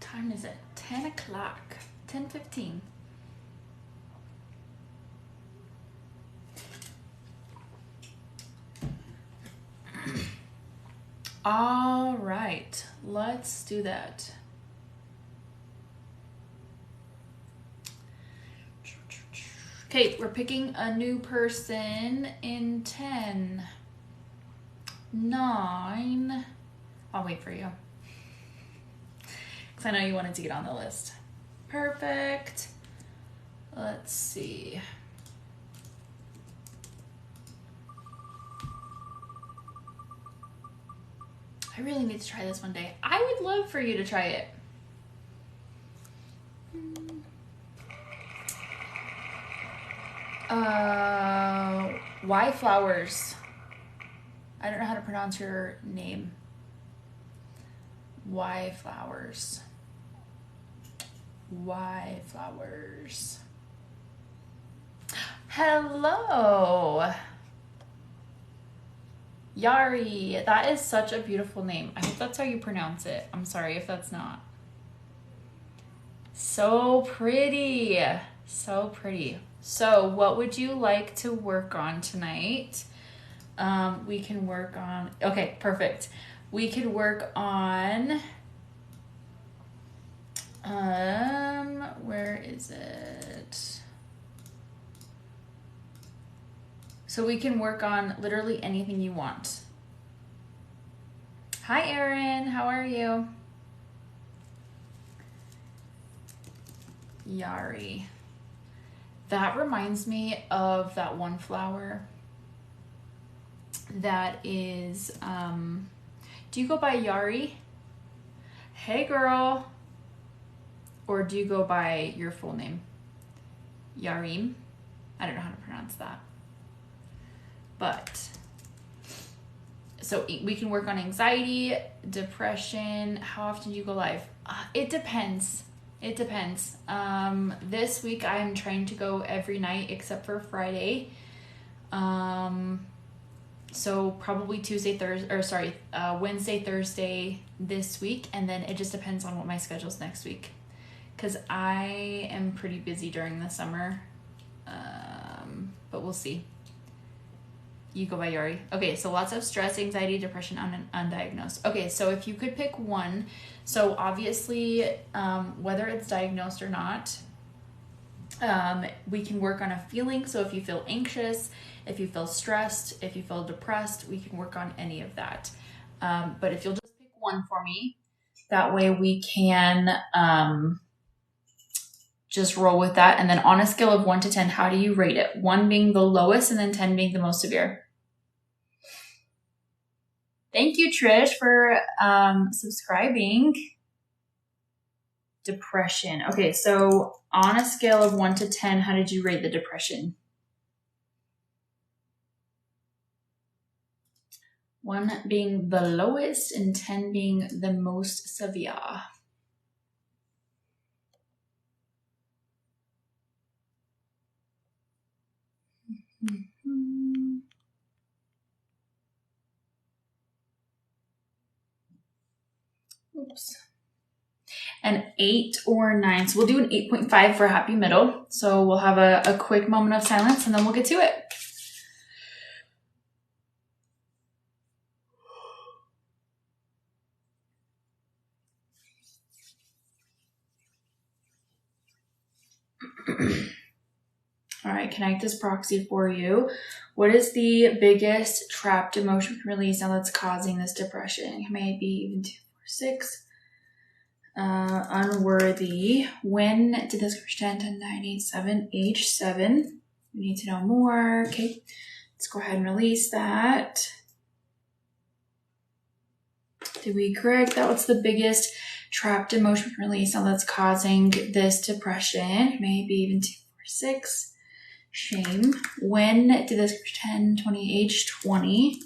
S1: time is it? 10 o'clock, 10:15. All right, let's do that. Okay, we're picking a new person in 10, 9. I'll wait for you. I know you wanted to get on the list. Perfect. Let's see. I really need to try this one day. I would love for you to try it. Why Flowers? I don't know how to pronounce your name. Why Flowers? Why Flowers? Hello. Yari. That is such a beautiful name. I hope that's how you pronounce it. I'm sorry if that's not. So pretty. So pretty. So what would you like to work on tonight? We can work on, okay, perfect. We could work on, where is it? So we can work on literally anything you want. Hi, Erin, how are you? Yari. That reminds me of that one flower that is, do you go by Yari? Hey girl. Or do you go by your full name? Yarim? I don't know how to pronounce that. But, so we can work on anxiety, depression. How often do you go live? It depends. It depends. This week I'm trying to go every night except for Friday. So probably Wednesday, Thursday this week. And then it just depends on what my schedule's next week. Because I am pretty busy during the summer. But we'll see. You go by Yari. Okay, so lots of stress, anxiety, depression, undiagnosed. Okay, so if you could pick one. So obviously, whether it's diagnosed or not, we can work on a feeling. So if you feel anxious, if you feel stressed, if you feel depressed, we can work on any of that. But if you'll just pick one for me, that way we can just roll with that. And then on a scale of 1 to 10, how do you rate it? 1 being the lowest and then 10 being the most severe. Thank you, Trish, for subscribing. Depression. Okay, so on a scale of 1 to 10, how did you rate the depression? 1 being the lowest and 10 being the most severe. Mm-hmm. Oops. An 8 or 9. So we'll do an 8.5 for happy middle. So we'll have a quick moment of silence and then we'll get to it. All right, connect this proxy for you. What is the biggest trapped emotion release now that's causing this depression? Maybe even 2, 4, 6. Unworthy. When did this pretend? 10, 9, 8, 7, age 7. We need to know more. Okay, let's go ahead and release that. Did we correct that? What's the biggest trapped emotion release now that's causing this depression? Maybe even 2, 4, 6. Shame. When did this pretend? 20, age 20.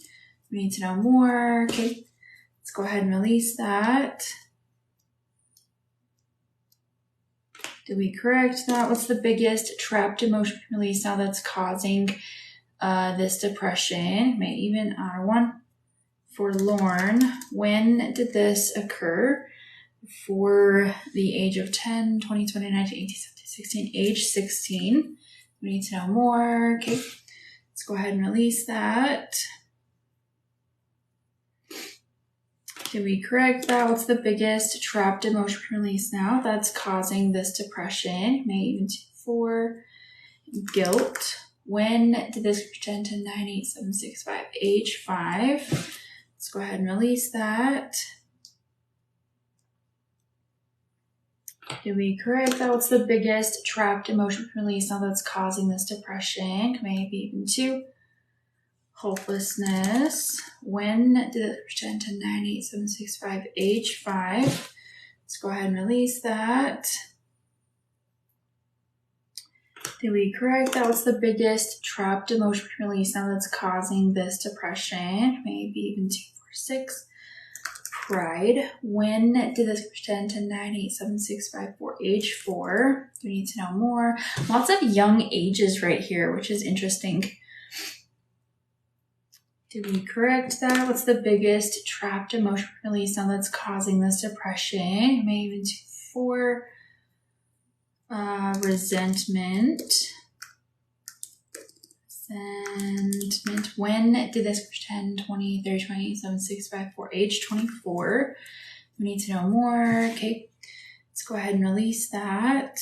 S1: We need to know more. Okay, let's go ahead and release that. Did we correct that? What's the biggest trapped emotion release now that's causing this depression? Maybe even R1. Forlorn. When did this occur? For the age of 10, 20, 20, 19, 18, 17, 16, age 16. We need to know more. Okay, let's go ahead and release that. Did we correct that? What's the biggest trapped emotion release now that's causing this depression? Maybe even 2, 4. Guilt. When did this pretend? 10, 9, 8, 7, 6, 5, age 5. Let's go ahead and release that. Did we correct that? What's the biggest trapped emotion release now that's causing this depression? Maybe even 2. Hopelessness. When did it pretend? 10, 9, 8, 7, 6, 5, age 5. Let's go ahead and release that. Did we correct that? What's the biggest trapped emotion release now that's causing this depression? Maybe even 2, 4, 6. Pride. When did this pretend to 9, 8, 7, 6, 5, 4, age 4? Do we need to know more? Lots of young ages right here, which is interesting. Did we correct that? What's the biggest trapped emotion release now that's causing this depression? Maybe even 2, 4. Resentment. Resentment. When did this pretend 20, 30, 20, 7, 6, 5, 4, age 24? We need to know more. Okay, let's go ahead and release that.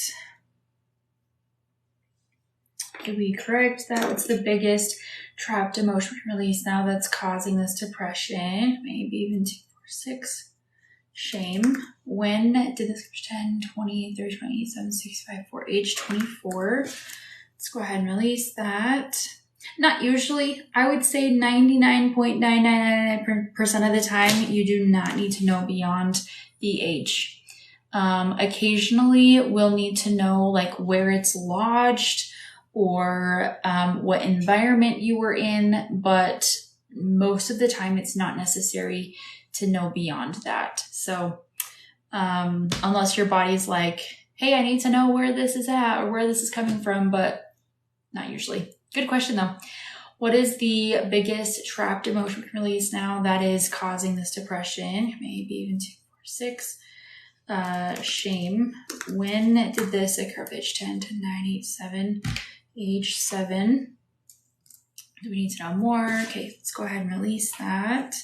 S1: Did we correct that? What's the biggest trapped emotion release now that's causing this depression? Maybe even 2, 4, 6. Shame. When did this pretend 20, 30, 20, 7, 6, 5, 4, age 24? Let's go ahead and release that. Not usually. I would say 99.999% of the time, you do not need to know beyond the age. Occasionally, we'll need to know like where it's lodged or what environment you were in, but most of the time, it's not necessary to know beyond that. So unless your body's like, hey, I need to know where this is at or where this is coming from, but not usually. Good question though. What is the biggest trapped emotion release now that is causing this depression? Maybe even 2, 4, 6. Shame. When did this occur? Age 10 to 9, 8, 7, age 7. Do we need to know more? Okay, let's go ahead and release that.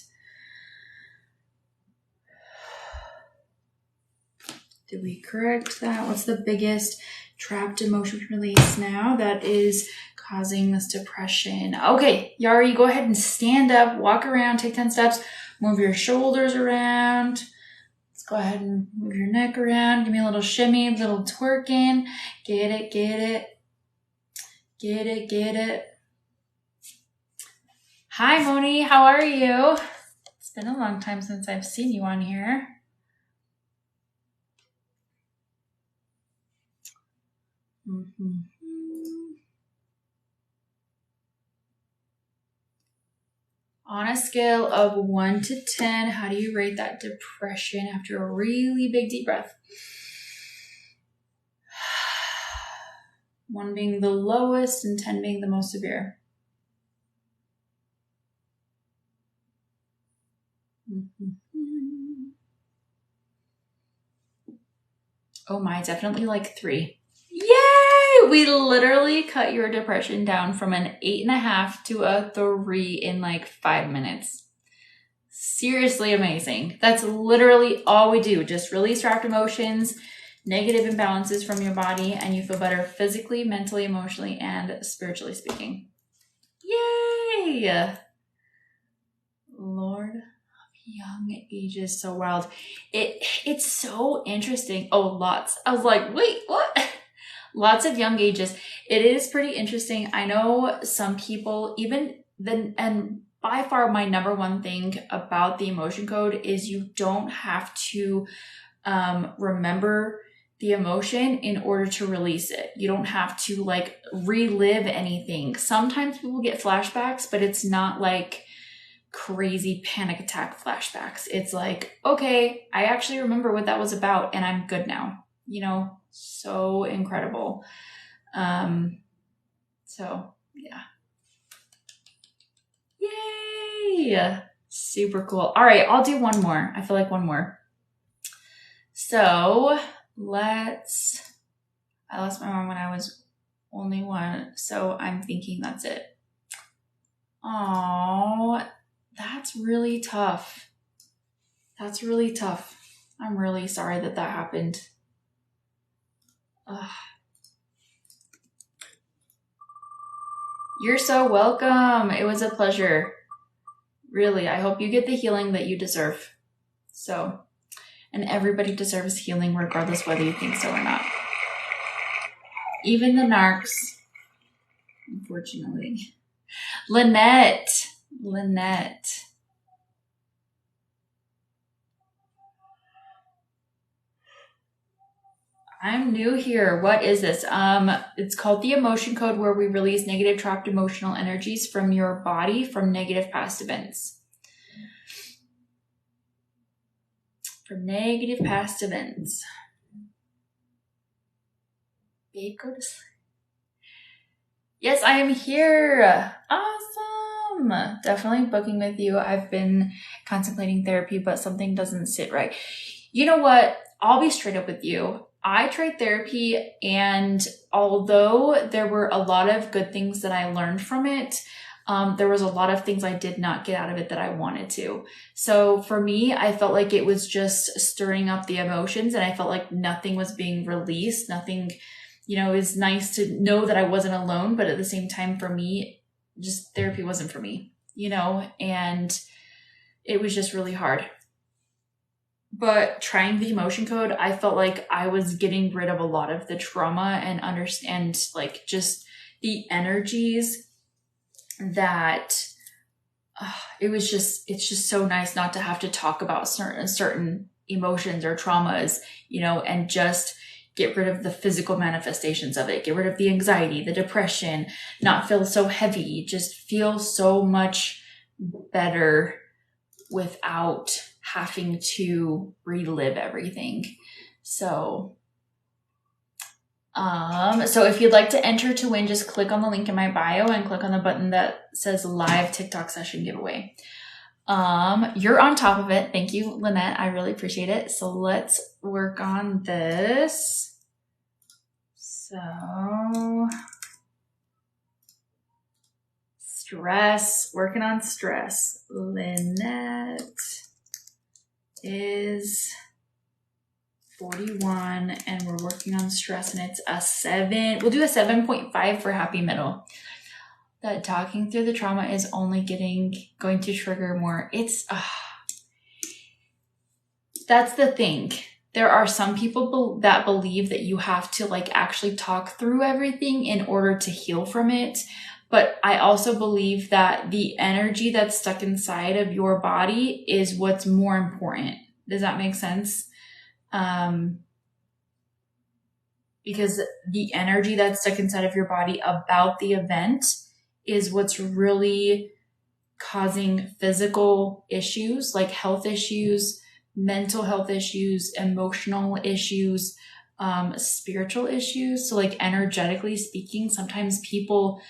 S1: Did we correct that? What's the biggest trapped emotion release now that is causing this depression? Okay, Yari, go ahead and stand up, walk around, take 10 steps, move your shoulders around. Let's go ahead and move your neck around. Give me a little shimmy, a little twerking. Get it, get it. Get it, get it. Hi, Moni, how are you? It's been a long time since I've seen you on here. On a scale of 1 to 10, how do you rate that depression after a really big deep breath? 1 being the lowest and 10 being the most severe. Oh my, definitely like 3. Yay! We literally cut your depression down from an 8.5 to a 3 in like 5 minutes. Seriously amazing. That's literally all we do. Just release trapped emotions, negative imbalances from your body, and you feel better physically, mentally, emotionally, and spiritually speaking. Yay! Lord of young ages, so wild. It's so interesting. Oh, lots. I was like, wait, what? Lots of young ages. It is pretty interesting. I know some people, and by far my number one thing about the emotion code is you don't have to remember the emotion in order to release it. You don't have to like relive anything. Sometimes people get flashbacks, but it's not like crazy panic attack flashbacks. It's like, okay, I actually remember what that was about and I'm good now. You know, so incredible. So yeah. Yay! Super cool. All right, I'll do one more. I feel like one more. So I lost my mom when I was only 1, so I'm thinking that's it. Oh, that's really tough. That's really tough. I'm really sorry that happened. Ugh. You're so welcome. It was a pleasure. Really, I hope you get the healing that you deserve. So, and everybody deserves healing regardless whether you think so or not. Even the narcs, unfortunately. Lynette. I'm new here. What is this? It's called the emotion code, where we release negative trapped emotional energies from your body from negative past events. From negative past events. Babe, go to sleep. Yes, I am here. Awesome. Definitely booking with you. I've been contemplating therapy, but something doesn't sit right. You know what? I'll be straight up with you. I tried therapy, and although there were a lot of good things that I learned from it, there was a lot of things I did not get out of it that I wanted to. So for me, I felt like it was just stirring up the emotions, and I felt like nothing was being released. Nothing, it was nice to know that I wasn't alone, but at the same time, for me, just therapy wasn't for me, and it was just really hard. But trying the emotion code, I felt like I was getting rid of a lot of the trauma and understand like just the energies that it's just so nice not to have to talk about certain emotions or traumas, and just get rid of the physical manifestations of it, get rid of the anxiety, the depression, not feel so heavy, just feel so much better without having to relive everything. So if you'd like to enter to win, just click on the link in my bio and click on the button that says live TikTok session giveaway. You're on top of it. Thank you, Lynette. I really appreciate it. So let's work on this. So stress, working on stress. Lynette is 41 and we're working on stress, and it's a 7. We'll do a 7.5 for happy middle. That talking through the trauma is only going to trigger more. That's the thing. There are some people that believe that you have to like actually talk through everything in order to heal from it. But I also believe that the energy that's stuck inside of your body is what's more important. Does that make sense? Because the energy that's stuck inside of your body about the event is what's really causing physical issues, like health issues, mental health issues, emotional issues, spiritual issues. So like energetically speaking, sometimes people,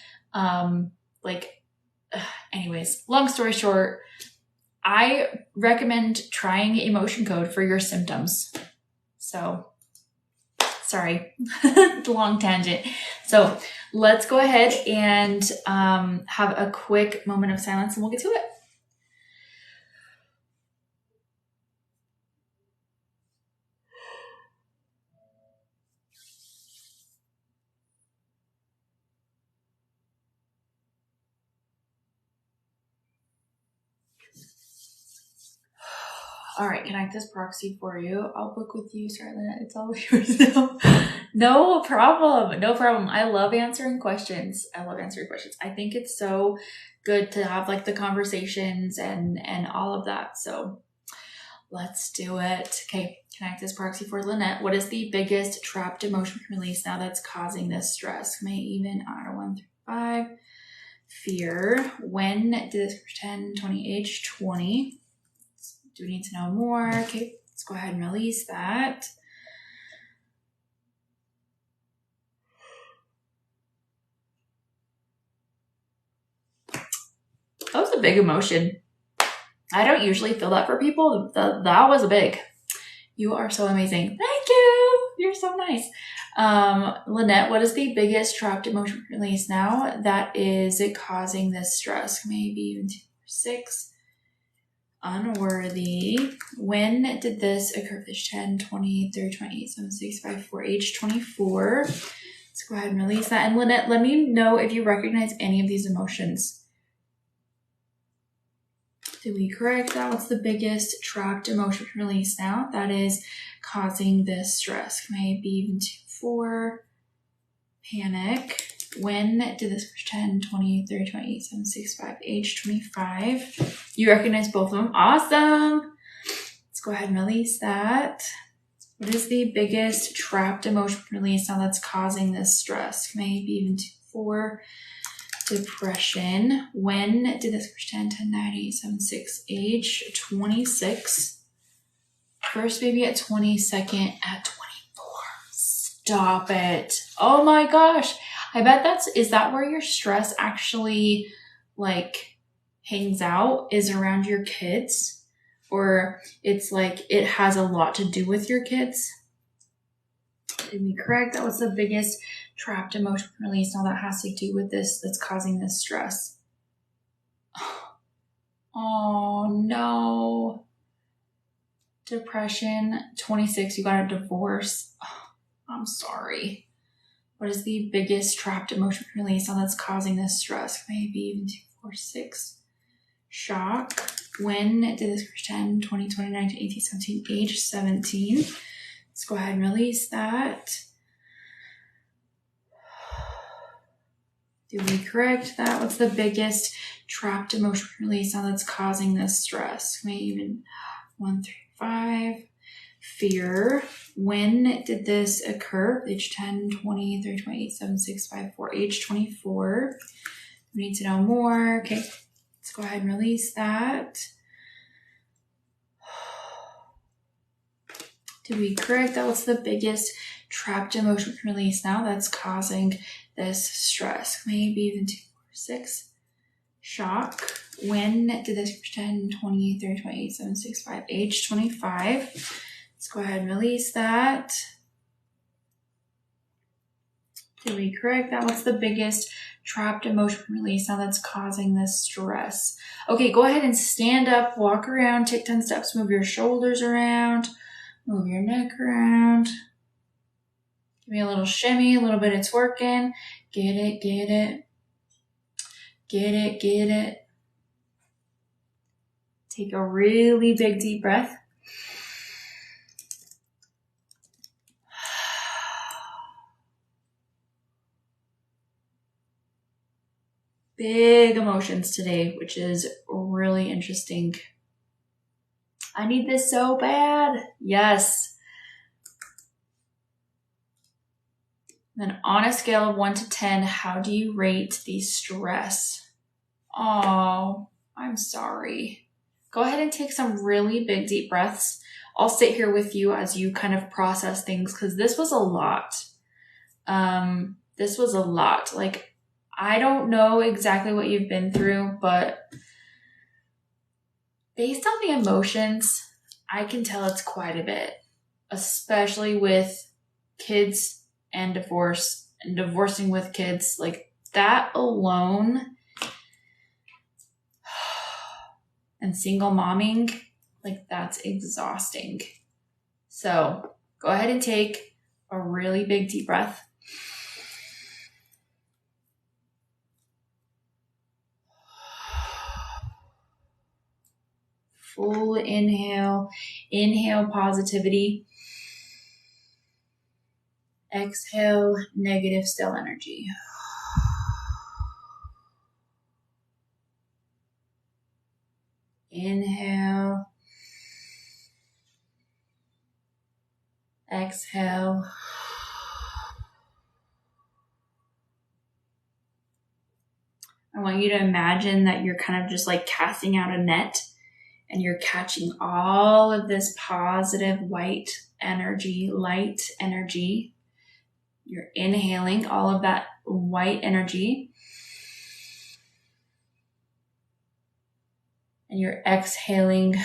S1: anyways, long story short, I recommend trying emotion code for your symptoms. So sorry, long tangent. So let's go ahead and have a quick moment of silence and we'll get to it. All right, connect this proxy for you. I'll book with you, Charlotte. It's all yours now. No problem. No problem. I love answering questions. I think it's so good to have like the conversations and all of that. So let's do it. Okay, connect this proxy for Lynette. What is the biggest trapped emotion release now that's causing this stress? May even out of 1 through 5. Fear. When did this pretend 20 age 20? Do we need to know more? Okay, let's go ahead and release that. That was a big emotion. I don't usually feel that for people. That was a big. You are so amazing. Thank you. You're so nice. Lynette, what is the biggest trapped emotion release now that is causing this stress? Maybe even 2 or 6. Unworthy. When did this occur? Fish 10, 20, 30, 28, 7, 6, 5, 4, age 24. Let's go ahead and release that. And Lynette, let me know if you recognize any of these emotions. Did we correct that? What's the biggest trapped emotion release now that is causing this stress? Maybe even 2, 4. Panic. When did this 10, 20, 30, 28, 7, 6, 5, age 25? You recognize both of them. Awesome. Let's go ahead and release that. What is the biggest trapped emotion release now that's causing this stress? Maybe even 2, 4. Depression. When did this 10, 10, 9, 8, 7, 6, age 26. First baby at 20, second at 24. Stop it. Oh my gosh. I bet is that where your stress actually like hangs out, is around your kids? Or it's like it has a lot to do with your kids? Did we correct? That was the biggest trapped emotion release. Now that has to do with this, that's causing this stress. Oh no. Depression. 26, you got a divorce. Oh, I'm sorry. What is the biggest trapped emotion release now that's causing this stress? Maybe even 2, 4, 6. Shock. When did this 10, 20, 20, 19, 18, 17, age 17. Let's go ahead and release that. Did we correct that? What's the biggest trapped emotion release now that's causing this stress? Maybe even 1, 3, 5. Fear. When did this occur? Age 10, 20, 30, 28, 7, 6, 5, 4. Age 24. We need to know more. Okay. Let's go ahead and release that. Did we correct that? What's the biggest trapped emotion release now that's causing this stress? Maybe even 2, 4, 6. Shock. When did this 10, 20, 30, 28, 7, 6, 5, age 25. Let's go ahead and release that. Did we correct that? What's the biggest trapped emotion release now that's causing this stress? Okay, go ahead and stand up, walk around, take 10 steps, move your shoulders around, move your neck around. Give me a little shimmy, a little bit of twerking. Get it, get it. Get it, get it. Take a really big deep breath. Big emotions today, which is really interesting. I need this so bad. Yes. Then on a scale of 1 to 10, how do you rate the stress? Oh, I'm sorry. Go ahead and take some really big deep breaths. I'll sit here with you as you kind of process things, because this was a lot. This was a lot. Like, I don't know exactly what you've been through, but based on the emotions, I can tell it's quite a bit, especially with kids and divorce and divorcing with kids. Like that alone, and single momming, like that's exhausting. So go ahead and take a really big deep breath. Full inhale. Inhale positivity. Exhale negative still energy. Inhale. Exhale. I want you to imagine that you're kind of just like casting out a net, and you're catching all of this positive white energy, light energy. You're inhaling all of that white energy. And you're exhaling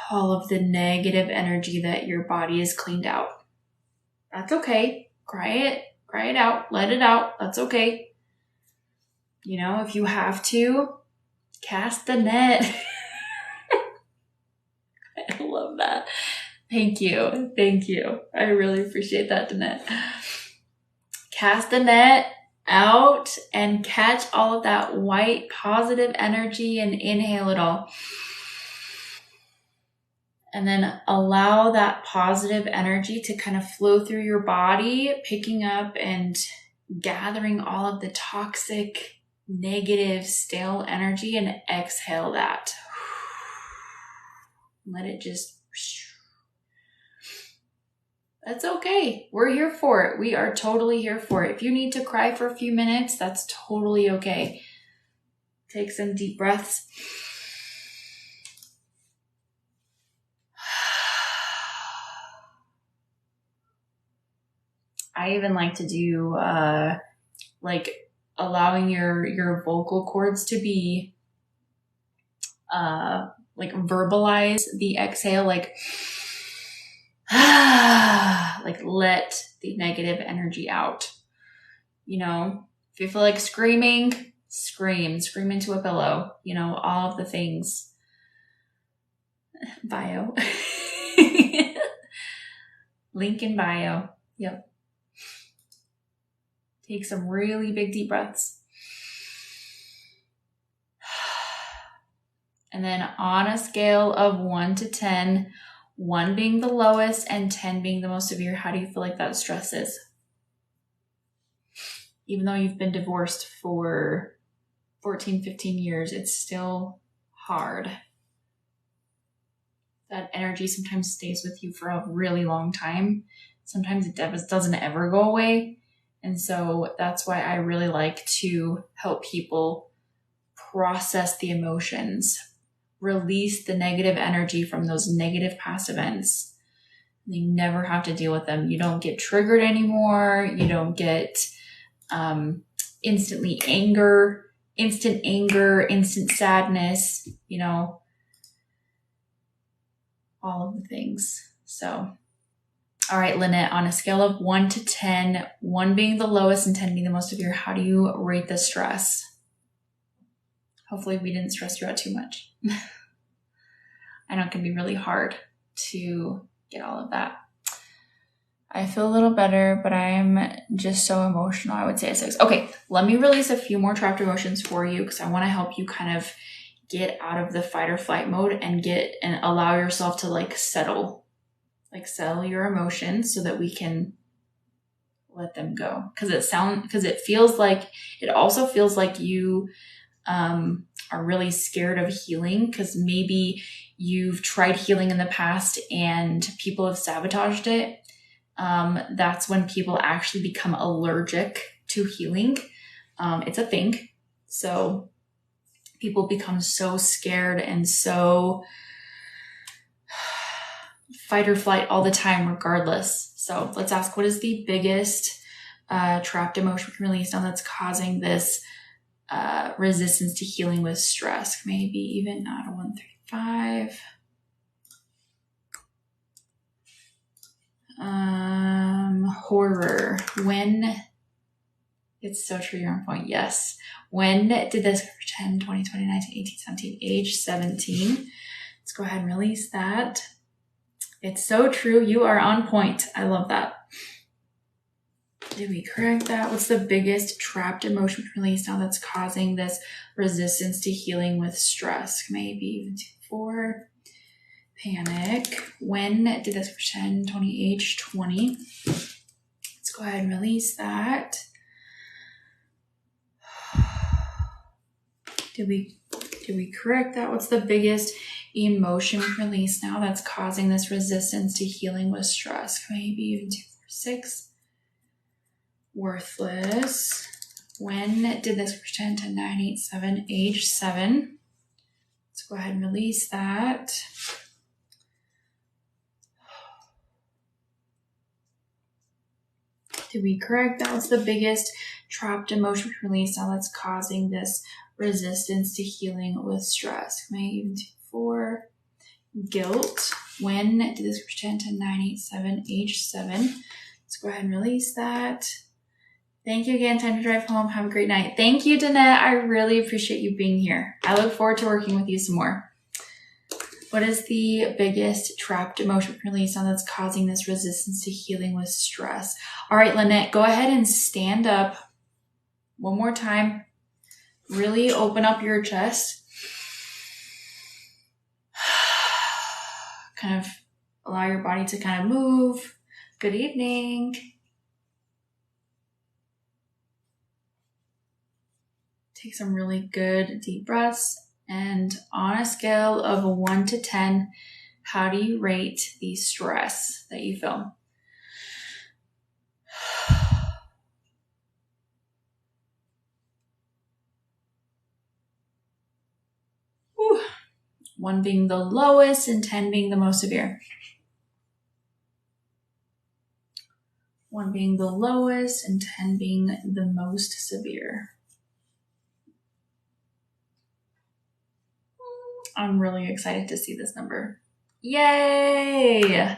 S1: all of the negative energy that your body has cleaned out. That's okay. Cry it out, let it out. That's okay. You know, if you have to, cast the net. I love that. Thank you. Thank you. I really appreciate that, Danette. Cast the net out and catch all of that white positive energy and inhale it all. And then allow that positive energy to kind of flow through your body, picking up and gathering all of the toxic, negative, stale energy, and exhale that. Let it just That's okay. We're here for it. We are totally here for it. If you need to cry for a few minutes, that's totally okay. Take some deep breaths. I even like to do like allowing your vocal cords to be like verbalize the exhale, like like let the negative energy out. You know, if you feel like screaming, scream into a pillow, you know, all of the things. Bio. Link in bio. Yep. Take some really big deep breaths. And then on a scale of 1 to 10, 1 being the lowest and 10 being the most severe, how do you feel like that stress is? Even though you've been divorced for 14, 15 years, it's still hard. That energy sometimes stays with you for a really long time. Sometimes it doesn't ever go away. And so that's why I really like to help people process the emotions, release the negative energy from those negative past events. You never have to deal with them. You don't get triggered anymore. You don't get instant anger, instant sadness, you know, all of the things. So, all right, Lynette, on a scale of 1 to 10, 1 being the lowest and 10 being the most severe, how do you rate the stress? Hopefully we didn't stress you out too much. I know it can be really hard to get all of that. I feel a little better, but I'm just so emotional. I would say a 6. Okay, let me release a few more trapped emotions for you because I want to help you kind of get out of the fight or flight mode and allow yourself to settle your emotions so that we can let them go. Because it also feels like you are really scared of healing because maybe you've tried healing in the past and people have sabotaged it. That's when people actually become allergic to healing. It's a thing. So people become so scared and so fight or flight all the time, regardless. So let's ask, what is the biggest trapped emotion we can release now that's causing this resistance to healing with stress? Maybe even out of 135. Horror. When it's so true, you're on point. Yes. When did this 10, 20, 20, 19, 18, 17, age 17? Let's go ahead and release that. It's so true. You are on point. I love that. Did we correct that? What's the biggest trapped emotion we can release now that's causing this resistance to healing with stress? Maybe even 4. Panic. When did this 10, 20, age 20? Let's go ahead and release that. Did we correct that? What's the biggest emotion we can release now that's causing this resistance to healing with stress? Maybe even 2, 4, 6. Worthless. When did this 10, 10, 9, 8, 7, age 7? Let's go ahead and release that. Did we correct that? What's the biggest trapped emotion we can release now that's causing this resistance to healing with stress? Maybe even 2, 4. Guilt. When did this 10, 10, 9, 8, 7, age 7? Let's go ahead and release that. Thank you again. Time to drive home. Have a great night. Thank you, Danette. I really appreciate you being here. I look forward to working with you some more. What is the biggest trapped emotion we can release now that's causing this resistance to healing with stress? All right, Lynette, go ahead and stand up one more time. Really open up your chest. Kind of allow your body to kind of move. Good evening. Take some really good deep breaths. And on a scale of 1 to 10, how do you rate the stress that you feel? Whew. 1 being the lowest and 10 being the most severe. 1 being the lowest and 10 being the most severe. I'm really excited to see this number. Yay!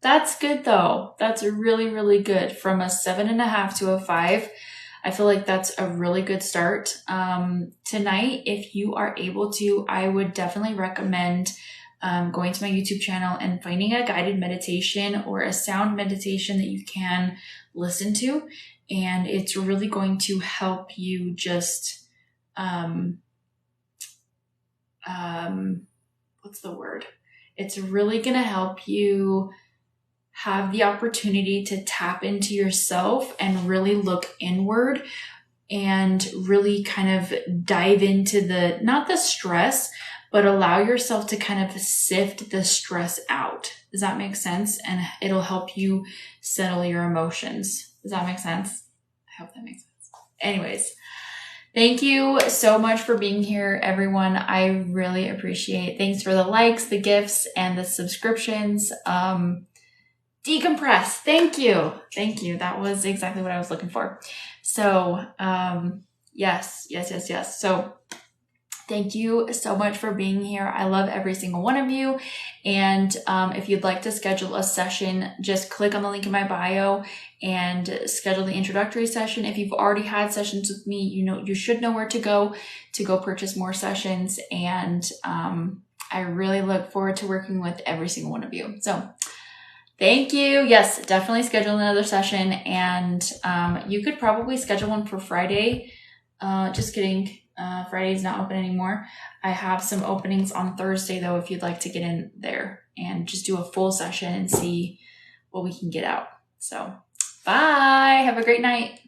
S1: That's good though. That's really, really good. From a 7.5 to a 5. I feel like that's a really good start. Tonight, if you are able to, I would definitely recommend going to my YouTube channel and finding a guided meditation or a sound meditation that you can listen to. And it's really going to help you just, what's the word? It's really going to help you have the opportunity to tap into yourself and really look inward and really kind of dive into the, not the stress, but allow yourself to kind of sift the stress out. Does that make sense? And it'll help you settle your emotions. Does that make sense? I hope that makes sense. Anyways, thank you so much for being here, everyone. I really appreciate it. Thanks for the likes, the gifts, and the subscriptions. Decompress. Thank you. Thank you. That was exactly what I was looking for. So, yes. So thank you so much for being here. I love every single one of you. And if you'd like to schedule a session, just click on the link in my bio and schedule the introductory session. If you've already had sessions with me, you should know where to go purchase more sessions. And I really look forward to working with every single one of you. So thank you. Yes, definitely schedule another session. And you could probably schedule one for Friday. Just kidding. Friday's not open anymore. I have some openings on Thursday though, if you'd like to get in there and just do a full session and see what we can get out. So bye. Have a great night.